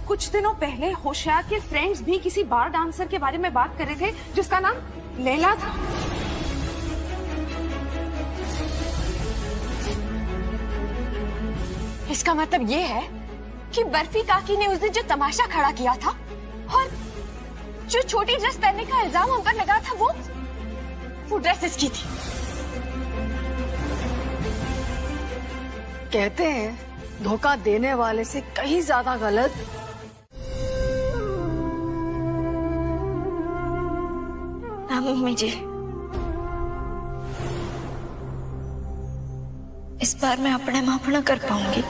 कुछ दिनों पहले होशियार के फ्रेंड्स भी किसी बार डांसर के बारे में बात कर रहे थे जिसका नाम लैला था। इसका मतलब ये है कि बर्फी काकी ने उस दिन जो तमाशा खड़ा किया था और जो छोटी ड्रेस पहनने का इल्जाम हम पर लगा था वो ड्रेस इसकी थी। कहते हैं धोखा देने वाले से कहीं ज्यादा गलत मम्मी जी, इस बार मैं अपने माफ न कर पाऊंगी।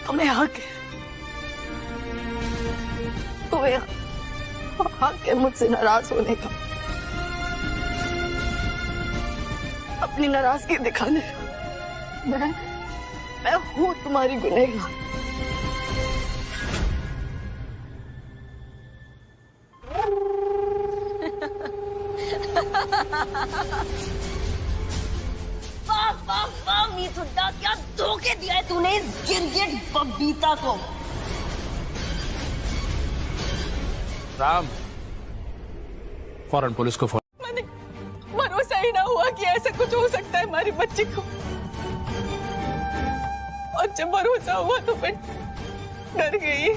तुम्हें हक है मुझसे नाराज होने का, अपनी नाराजगी दिखाने का। मैं हूं तुम्हारी गुनहगार। वाह वाह वाह मीतुड्डा, क्या धोखे दिया है तूने इस गिरगिट बबीता को। राम, फौरन पुलिस को फोन। मैंने भरोसा ही ना हुआ कि ऐसा कुछ हो सकता है हमारी बच्ची को, और जब भरोसा हुआ तो फिर डर गई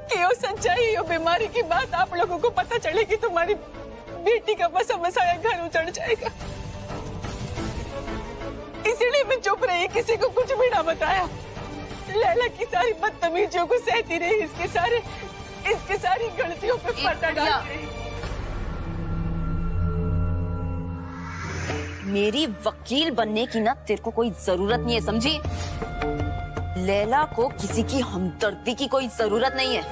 कि वो सच्चाई और बीमारी की बात आप लोगों को पता चलेगी, तुम्हारी बेटी का बसा बसाया घर उजड़ जाएगा। इसीलिए मैं चुप रही, किसी को कुछ भी ना बताया। लैला की सारी बदतमीजियों को सहती रही, इसके सारी गलतियों पे पर्दा डालती रही। मेरी वकील बनने की ना तेरे को कोई जरूरत नहीं है, समझी? लैला को किसी की हमदर्दी की कोई जरूरत नहीं है।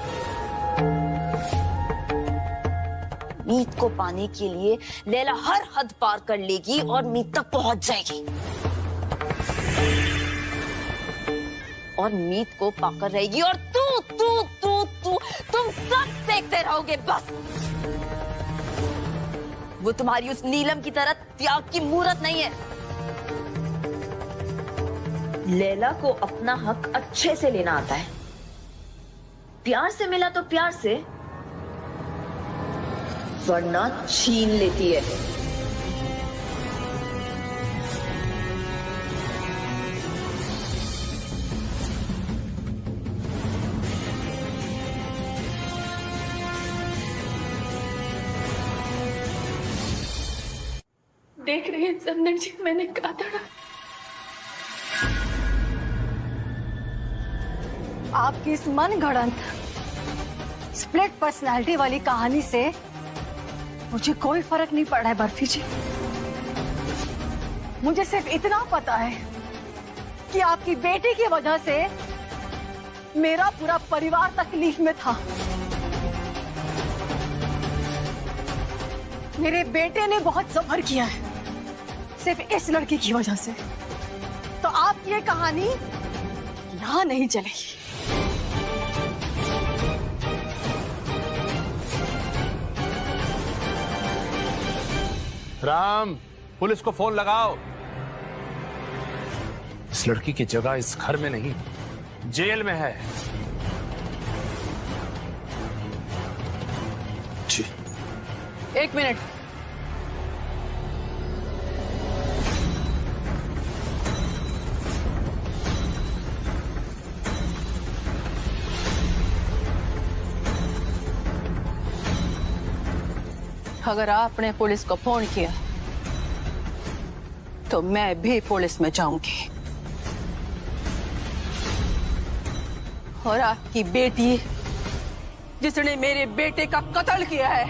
मीत को पाने के लिए लैला हर हद पार कर लेगी और मीत तक पहुंच जाएगी, और मीत को पाकर रहेगी, और तुम सब देखते रहोगे बस। वो तुम्हारी उस नीलम की तरह त्याग की मूरत नहीं है। लैला को अपना हक अच्छे से लेना आता है। प्यार से मिला तो प्यार से, वरना छीन लेती है। देख रही हैं चंदन जी, मैंने कहा था ना। आपकी इस मन गढ़ंत स्प्लिट पर्सनालिटी वाली कहानी से मुझे कोई फर्क नहीं पड़ा है बर्फी जी। मुझे सिर्फ इतना पता है कि आपकी बेटी की वजह से मेरा पूरा परिवार तकलीफ में था। मेरे बेटे ने बहुत सब्र किया है सिर्फ इस लड़की की वजह से। तो आपकी ये कहानी यहां नहीं चलेगी। राम, पुलिस को फोन लगाओ। इस लड़की की जगह इस घर में नहीं, जेल में है। जी। 1 मिनट। अगर आपने पुलिस को फोन किया तो मैं भी पुलिस में जाऊंगी, और आपकी बेटी जिसने मेरे बेटे का कत्ल किया है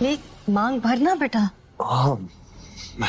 अपनी मांग भरना बेटा। हाँ मैं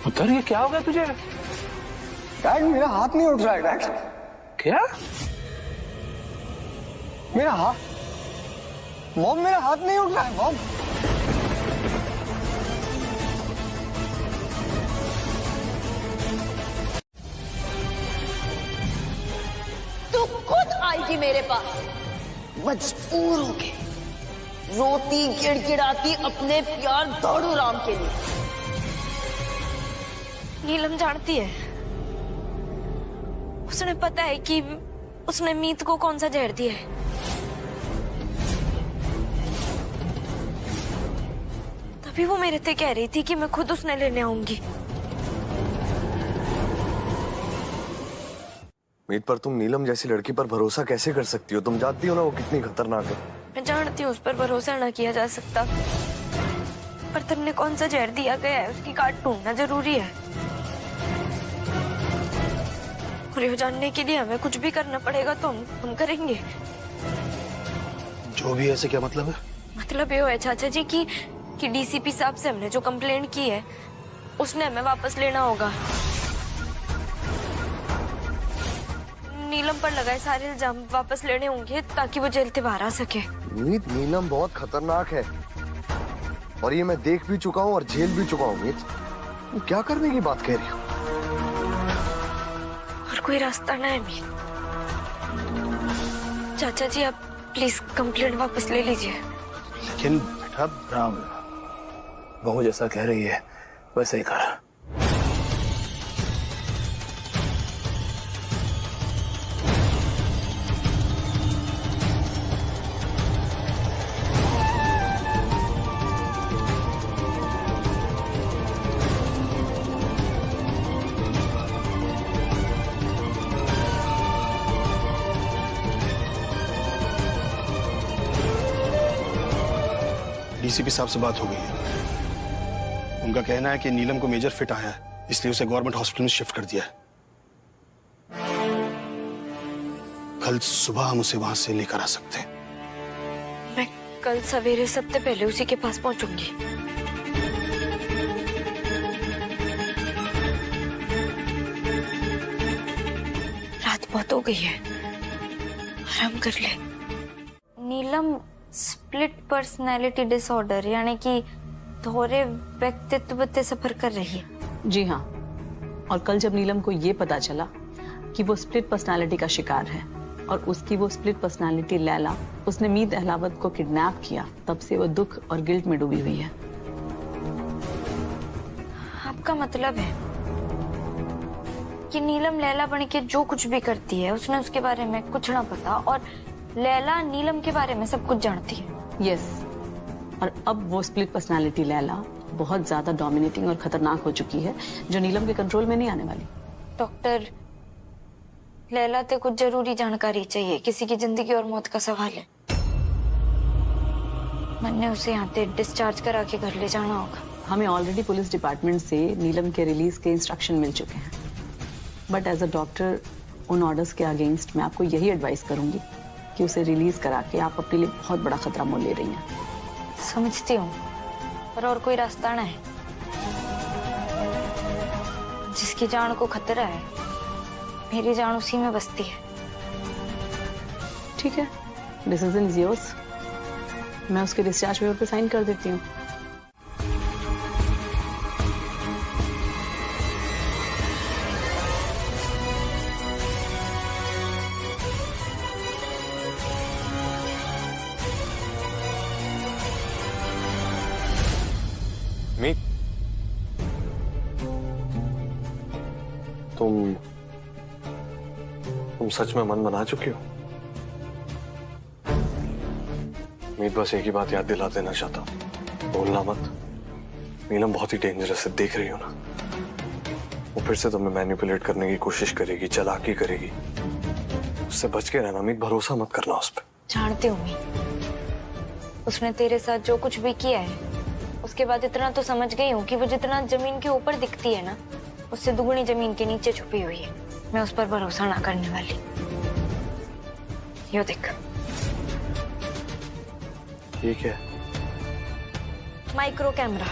पुत्र, ये क्या हो गया तुझे? डैड मेरा हाथ नहीं उठ रहा है डैड। क्या? मेरा हाथ मॉम, मेरा हाथ नहीं उठ रहा है मॉम। तू खुद आएगी मेरे पास मजबूर होके, रोती गिड़गिड़ाती अपने प्यार दौड़ू राम के लिए। नीलम जानती है, उसने पता है कि उसने मीत को कौन सा जहर दिया है। तभी वो मेरे से कह रही थी कि मैं खुद उसने लेने आऊंगी। मीत, पर तुम नीलम जैसी लड़की पर भरोसा कैसे कर सकती हो? तुम जानती हो ना वो कितनी खतरनाक है। मैं जानती हूँ उस पर भरोसा ना किया जा सकता, पर तुमने कौन सा जहर दिया गया है उसकी काट ढूंढना जरूरी है। और ये जानने के लिए हमें कुछ भी करना पड़ेगा तो हम करेंगे। जो भी ऐसे क्या मतलब है? मतलब ये है चाचा जी कि डीसीपी साहब से हमने जो कंप्लेंट की है उसने हमें वापस लेना होगा। नीलम पर लगाए सारे इल्जाम वापस लेने होंगे ताकि वो जेल से बाहर आ सके। मीत, नीलम बहुत खतरनाक है और ये मैं देख भी चुका हूँ और झेल भी चुका हूँ। मीत, क्या करने की बात कह रही हो? और कोई रास्ता ना है मीत। चाचा जी आप प्लीज कंप्लेंट वापस ले लीजिए। लेकिन बेटा राम, बहू जैसा कह रही है वैसे ही कर। डीसीपी साहब से बात हो गई है। उनका कहना है कि नीलम को मेजर फिट आया है, इसलिए उसे गवर्नमेंट हॉस्पिटल में शिफ्ट कर दिया है। कल सुबह हम उसे वहां से लेकर आ सकते हैं। मैं कल सवेरे सबसे पहले उसी के पास पहुंचूंगी। रात बहुत हो गई है, आराम कर ले। नीलम स्प्लिट पर्सनैलिटी डिसऑर्डर यानी कि दोहरे व्यक्तित्व से सफर कर रही है। जी हाँ, और कल जब नीलम को ये पता चला कि वो स्प्लिट पर्सनालिटी का शिकार है और उसकी वो स्प्लिट पर्सनालिटी लैला उसने मीत अहलावत को किडनैप किया, तब से वो दुख और गिल्ट में डूबी हुई है। आपका मतलब है कि नीलम लैला बन के जो कुछ भी करती है उसने उसके बारे में कुछ ना पता और लैला नीलम के बारे में सब कुछ जानती है। यस, और अब वो स्प्लिट पर्सनालिटी लैला बहुत ज्यादा डोमिनेटिंग और खतरनाक हो चुकी है जो नीलम के कंट्रोल में नहीं आने वाली। डॉक्टर, लैला ते कुछ जरूरी जानकारी चाहिए, किसी की जिंदगी और मौत का सवाल है। मैंने उसे यहाँ से डिस्चार्ज करा के घर ले जाना होगा। हमें ऑलरेडी पुलिस डिपार्टमेंट से नीलम के रिलीज के इंस्ट्रक्शन मिल चुके हैं, बट एज अ डॉक्टर उन ऑर्डर्स के अगेंस्ट मैं आपको यही एडवाइस करूंगी कि उसे रिलीज करा के आप अपने लिए बहुत बड़ा खतरा मोल ले रही हैं। समझती हूँ, पर और कोई रास्ता ना है। जिसकी जान को खतरा है, मेरी जान उसी में बसती है। ठीक है, डिसीजन इज योर्स। मैं उसके डिस्चार्ज पेपर पे साइन कर देती हूँ। मीत, तुम सच में मन बना चुकी हो? मीत, बस एक ही बात याद दिला देना चाहता हूँ, बोलना मत। नीलम बहुत ही डेंजरस है, देख रही हो ना? वो फिर से तुम्हें मैनिपुलेट करने की कोशिश करेगी, चालाकी करेगी। उससे बच के रहना मीत, भरोसा मत करना उस पर। जानती हूँ मीत, उसने तेरे साथ जो कुछ भी किया है, उसके बाद इतना तो समझ गई हूँ कि वो जितना जमीन के ऊपर दिखती है ना, उससे दुगनी जमीन के नीचे छुपी हुई है। मैं उस पर भरोसा ना करने वाली। यो देख, ये क्या? Micro camera.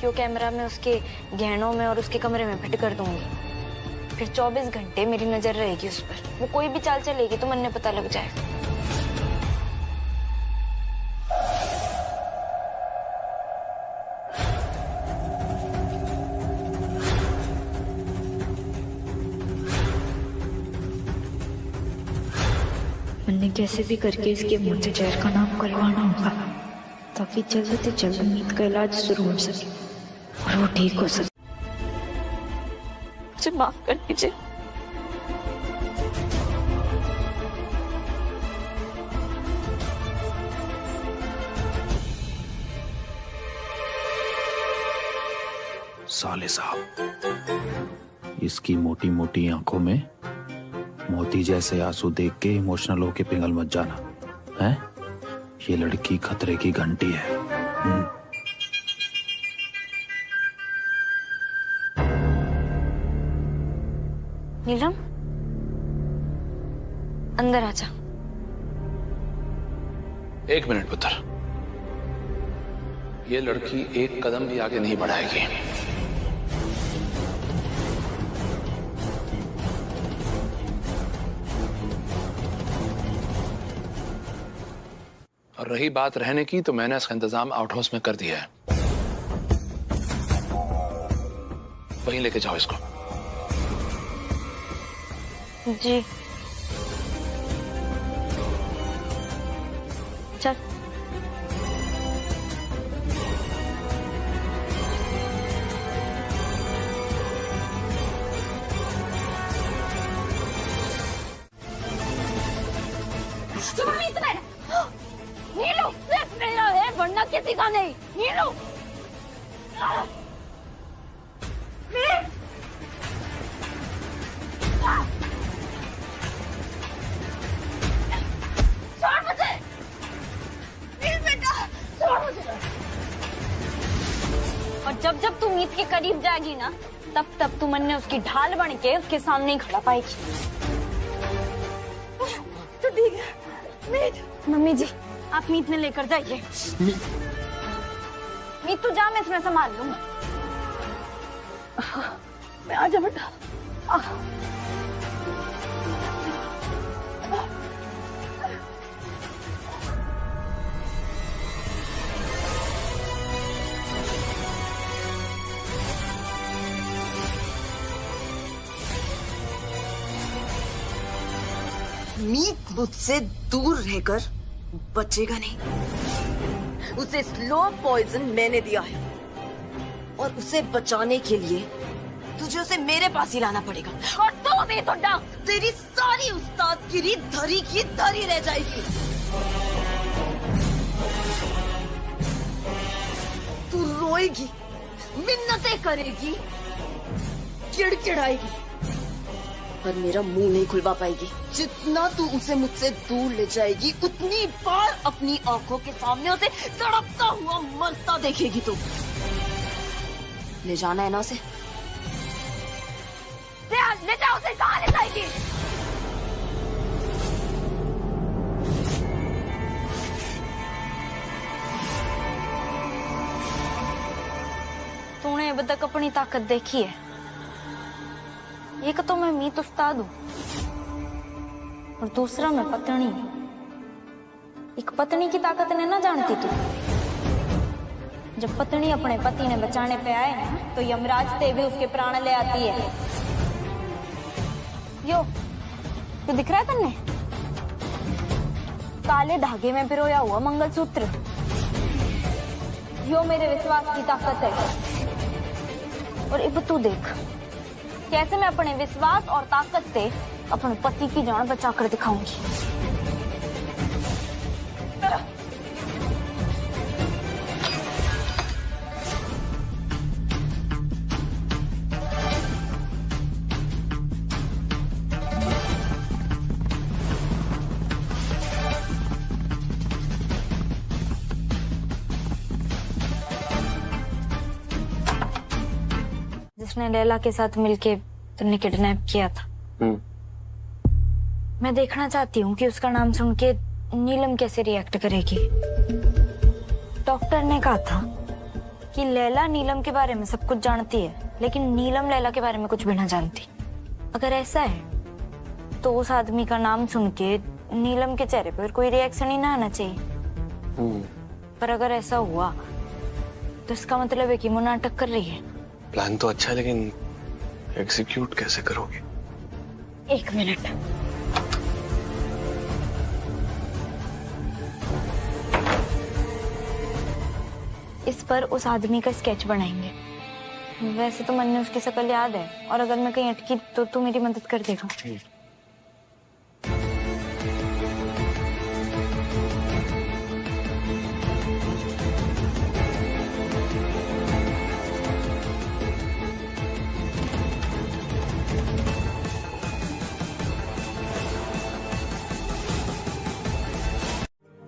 यो कैमरा मैं उसके गहनों में और उसके कमरे में फिट कर दूंगी। फिर 24 घंटे मेरी नजर रहेगी उस पर। वो कोई भी चाल चलेगी तो मन पता लग जाएगा। मैंने कैसे भी करके इसके मुंह से जहर का नाम करवाना होगा, ताकि जल्द से जल्द मीत का इलाज शुरू हो सके और वो ठीक हो सके। मुझे माफ कर दीजिए। साले साहब, इसकी मोटी मोटी आंखों में मोती जैसे आंसू देख के इमोशनल होके पिघल मत जाना है। ये लड़की खतरे की घंटी है। नीलम, अंदर आजा। 1 मिनट पुत्र, ये लड़की एक कदम भी आगे नहीं बढ़ाएगी। और रही बात रहने की, तो मैंने इसका इंतजाम आउट हाउस में कर दिया है। वहीं लेके जाओ इसको। जी चल। तुम्हें इतना नीलू सिर्फ मेरा है, वरना किसी का नहीं। नीलू छोड़ मुझे, नील बेटा छोड़ मुझे। और जब जब तू मीत के करीब जाएगी ना, तब तब तू मन ने उसकी ढाल बन के उसके सामने ही खड़ा पाएगी। तो ठीक है मीत। मम्मी जी, आप मीत में लेकर जाइए। मीत तू जा, मैं इसमें संभाल लूंगा। मैं आजा बेटा। मीत मुझसे दूर रहकर बचेगा नहीं। उसे स्लो पॉइजन मैंने दिया है, और उसे बचाने के लिए तुझे उसे मेरे पास ही लाना पड़ेगा। और तू भी तो डा, तेरी सारी उस्तादगिरी धरी की धरी रह जाएगी। तू रोएगी, मिन्नतें करेगी, चिड़चिड़ाएगी, पर मेरा मुंह नहीं खुलवा पाएगी। जितना तू उसे मुझसे दूर ले जाएगी उतनी बार अपनी आंखों के सामने उसे तड़पता हुआ मरता देखेगी तू। ले जाना है ना उसे? ले जाओ उसे। कहाँ ले जाएगी? तूने अब तक अपनी ताकत देखी है। एक तो मैं मीत उस्ताद हूं और दूसरा मैं पत्नी। एक पत्नी की ताकत ने ना जानती तू। जब पत्नी अपने पति ने बचाने पे आए ना तो यमराज ते भी उसके प्राण ले आती है। यो दिख रहा है तन्ने? काले धागे में पिरोया हुआ मंगलसूत्र। यो मेरे विश्वास की ताकत है। और अब तू देख कैसे मैं अपने विश्वास और ताकत से अपने पति की जान बचाकर दिखाऊंगी। जिसने लैला के साथ मिलके तुमने किडनैप किया था, मैं देखना चाहती हूँ कि उसका नाम सुन के नीलम कैसे रिएक्ट करेगी। डॉक्टर ने कहा था कि लैला नीलम के बारे में सब कुछ जानती है, लेकिन नीलम लैला के बारे में कुछ भी ना जानती। अगर ऐसा है तो उस आदमी का नाम सुन के नीलम के चेहरे पर कोई रिएक्शन ही ना आना चाहिए। पर अगर ऐसा हुआ तो इसका मतलब है कि वो नाटक कर रही है। प्लान तो अच्छा है लेकिन एग्जीक्यूट कैसे करोगे? 1 मिनट। इस पर उस आदमी का स्केच बनाएंगे। वैसे तो मन में उसकी शक्ल याद है, और अगर मैं कहीं अटकी तो तू मेरी मदद कर देगा।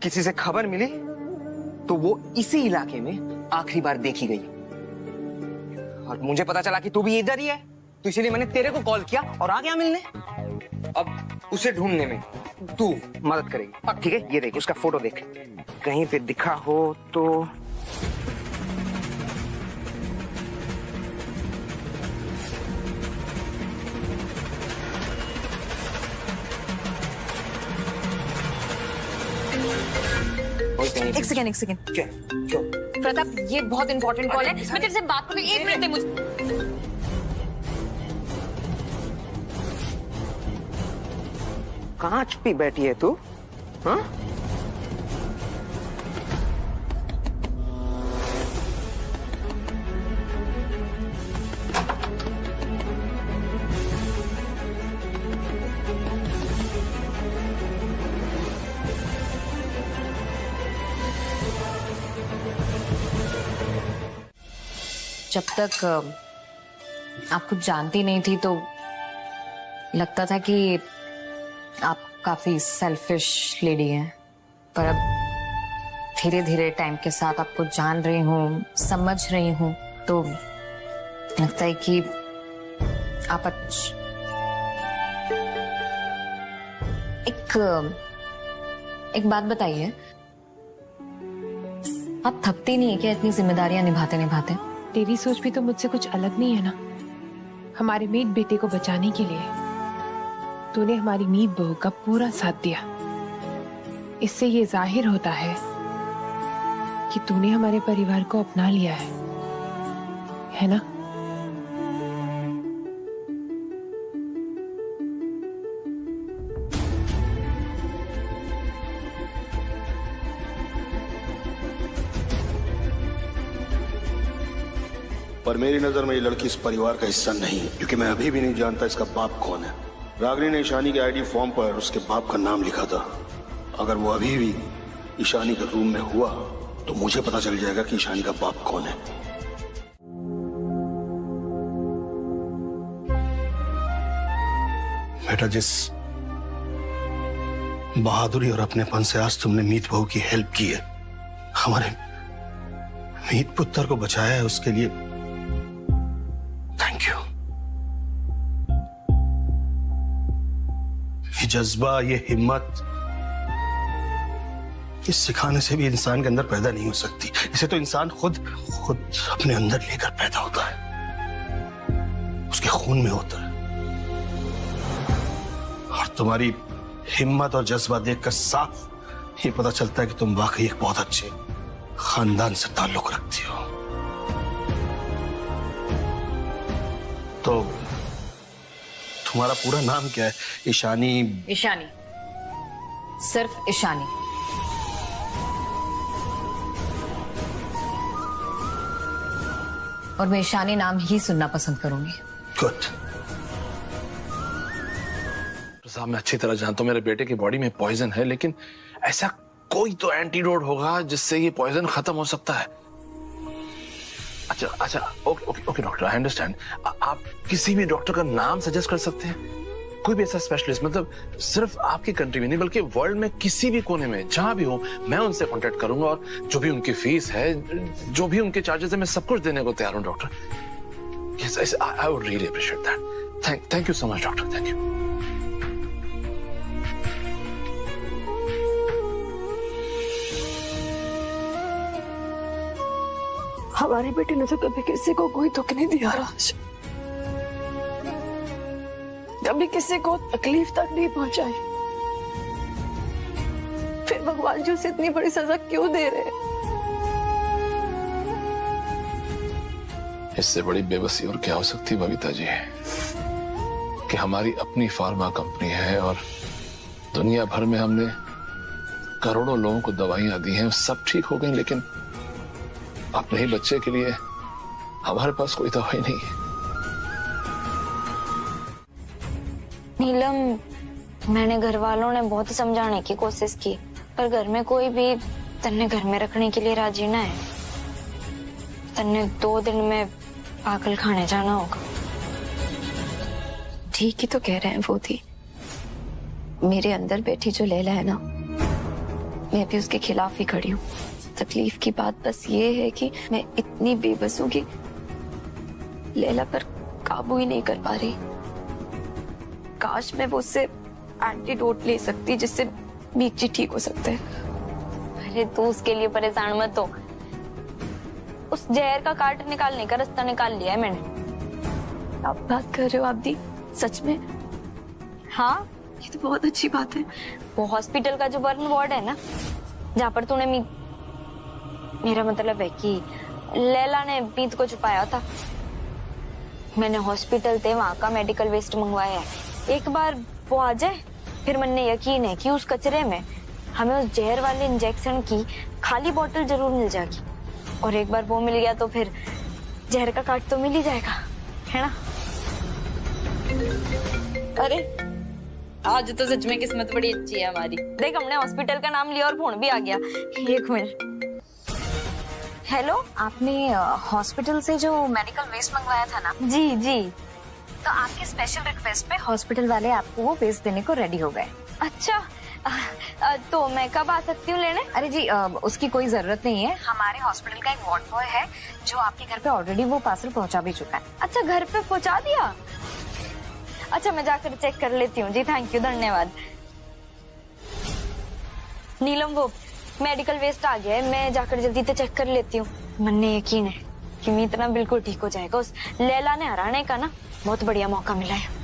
किसी से खबर मिली तो वो इसी इलाके में आखिरी बार देखी गई, और मुझे पता चला कि तू भी इधर ही है, तो इसीलिए मैंने तेरे को कॉल किया और आ गया मिलने। अब उसे ढूंढने में तू मदद करेगी। अब ठीक है, ये देख उसका फोटो देख, कहीं पे दिखा हो तो। एक सेकेंड क्या? क्यों? प्रताप, ये बहुत इंपॉर्टेंट कॉल है। मैं तेरे से बात करूँ, 1 मिनट दे मुझे। कहाँ छुपी बैठी है तू? हाँ? जब तक आप कुछ जानती नहीं थी तो लगता था कि आप काफी सेल्फिश लेडी हैं, पर अब धीरे धीरे टाइम के साथ आपको जान रही हूँ, समझ रही हूँ, तो लगता है कि आप एक बात बताइए, आप थकती नहीं है क्या इतनी जिम्मेदारियां निभाते निभाते? तेरी सोच भी तो मुझसे कुछ अलग नहीं है ना। हमारे मीत बेटे को बचाने के लिए तूने हमारी मीत बहू का पूरा साथ दिया। इससे ये जाहिर होता है कि तूने हमारे परिवार को अपना लिया है ना? पर मेरी नजर में ये लड़की इस परिवार का हिस्सा नहीं, क्योंकि मैं अभी भी नहीं जानता इसका बाप कौन है। रागिनी ने ईशानी के आईडी फॉर्म पर उसके बाप का नाम लिखा था। अगर वो अभी भी ईशानी के रूम में हुआ तो मुझे पता चल जाएगा कि ईशानी का बाप कौन है। बेटा, जिस बहादुरी और अपनेपन से आज तुमने मीत बहू की हेल्प की है, हमारे मीत पुत्र को बचाया है, उसके लिए थैंक यू। ये जज्बा, ये हिम्मत, इस सिखाने से भी इंसान के अंदर पैदा नहीं हो सकती। इसे तो इंसान खुद अपने अंदर लेकर पैदा होता है, उसके खून में होता है। और तुम्हारी हिम्मत और जज्बा देखकर साफ ये पता चलता है कि तुम वाकई एक बहुत अच्छे खानदान से ताल्लुक रखती हो। तो तुम्हारा पूरा नाम क्या है? ईशानी? ईशानी, सिर्फ ईशानी। और मैं ईशानी नाम ही सुनना पसंद करूंगी। गुड। साहब, मैं अच्छी तरह जानता हूं मेरे बेटे की बॉडी में पॉइजन है, लेकिन ऐसा कोई तो एंटीडोट होगा जिससे ये पॉइजन खत्म हो सकता है। अच्छा, ओके डॉक्टर, आई अंडरस्टैंड। आप किसी भी डॉक्टर का नाम सजेस्ट कर सकते हैं? कोई भी ऐसा स्पेशलिस्ट, मतलब सिर्फ आपकी कंट्री में नहीं बल्कि वर्ल्ड में किसी भी कोने में जहां भी हो, मैं उनसे कांटेक्ट करूंगा और जो भी उनकी फीस है, जो भी उनके चार्जेस है, मैं सब कुछ देने को तैयार हूं doctor. Yes, I would really appreciate that. Thank you so much doctor, thank you. हमारी बेटी ने तो कभी किसी को कोई दुख नहीं दिया राज, कभी किसी को तकलीफ तक नहीं पहुंचाई। फिर भगवान जी उसे इतनी बड़ी सजा क्यों दे रहे? इससे बड़ी बेबसी और क्या हो सकती बबीता जी, कि हमारी अपनी फार्मा कंपनी है और दुनिया भर में हमने करोड़ों लोगों को दवाइयां दी हैं, सब ठीक हो गई, लेकिन अपने ही बच्चे के लिए हमारे पास कोई दवाई नहीं है। नीलम, मैंने घर वालों ने बहुत समझाने की कोशिश की, पर घर में कोई भी तन्ने घर में रखने के लिए राजी ना है। तन्ने 2 दिन में पागल खाने जाना होगा। ठीक ही तो कह रहे हैं वो थी। मेरे अंदर बैठी जो लैला है ना, मैं भी उसके खिलाफ ही खड़ी हूँ। तकलीफ की बात बस ये है कि मैं इतनी बेबस हूँ कि लैला पर काबू ही नहीं कर पा रही। काश मैं वो उससे एंटीडोट ले सकती जिससे मीत जी ठीक हो सकते हैं। अरे तू उसके लिए परेशान मत हो, उस जहर का काट निकालने का रास्ता निकाल लिया है मैंने। आप बात कर रहे हो आप दी? सच में? हाँ, ये तो बहुत अच्छी बात है। वो हॉस्पिटल का जो बर्न वार्ड है ना, जहाँ पर तूने मेरा मतलब है कि लैला ने मीत को छुपाया था, मैंने हॉस्पिटल से वहां का मेडिकल वेस्ट मंगवाया है। एक बार वो आ जाए फिर मैंने यकीन है कि उस कचरे में हमें उस जहर वाले इंजेक्शन की खाली बोतल जरूर मिल जाएगी, और एक बार वो मिल गया तो फिर जहर का काट तो मिल ही जाएगा, है ना? अरे आज तो सच में किस्मत बड़ी अच्छी है हमारी। देख, हमने हॉस्पिटल का नाम लिया और फोन भी आ गया। 1 मिनट। हेलो, आपने हॉस्पिटल से जो मेडिकल वेस्ट मंगवाया था ना? जी जी। तो आपके स्पेशल रिक्वेस्ट पे हॉस्पिटल वाले आपको वो वेस्ट देने को रेडी हो गए। अच्छा, तो मैं कब आ सकती हूँ लेने? अरे जी, उसकी कोई जरूरत नहीं है। हमारे हॉस्पिटल का एक वार्ड बॉय है जो आपके घर पे ऑलरेडी वो पार्सल पहुंचा भी चुका है। अच्छा, घर पे पहुंचा दिया? अच्छा, मैं जाकर चेक कर लेती हूँ। जी थैंक यू, धन्यवाद। नीलम, वो मेडिकल वेस्ट आ गया है, मैं जाकर जल्दी से चेक कर लेती हूँ। मन में यकीन है कि मीत ना बिल्कुल ठीक हो जाएगा। उस लैला ने हराने का ना बहुत बढ़िया मौका मिला है।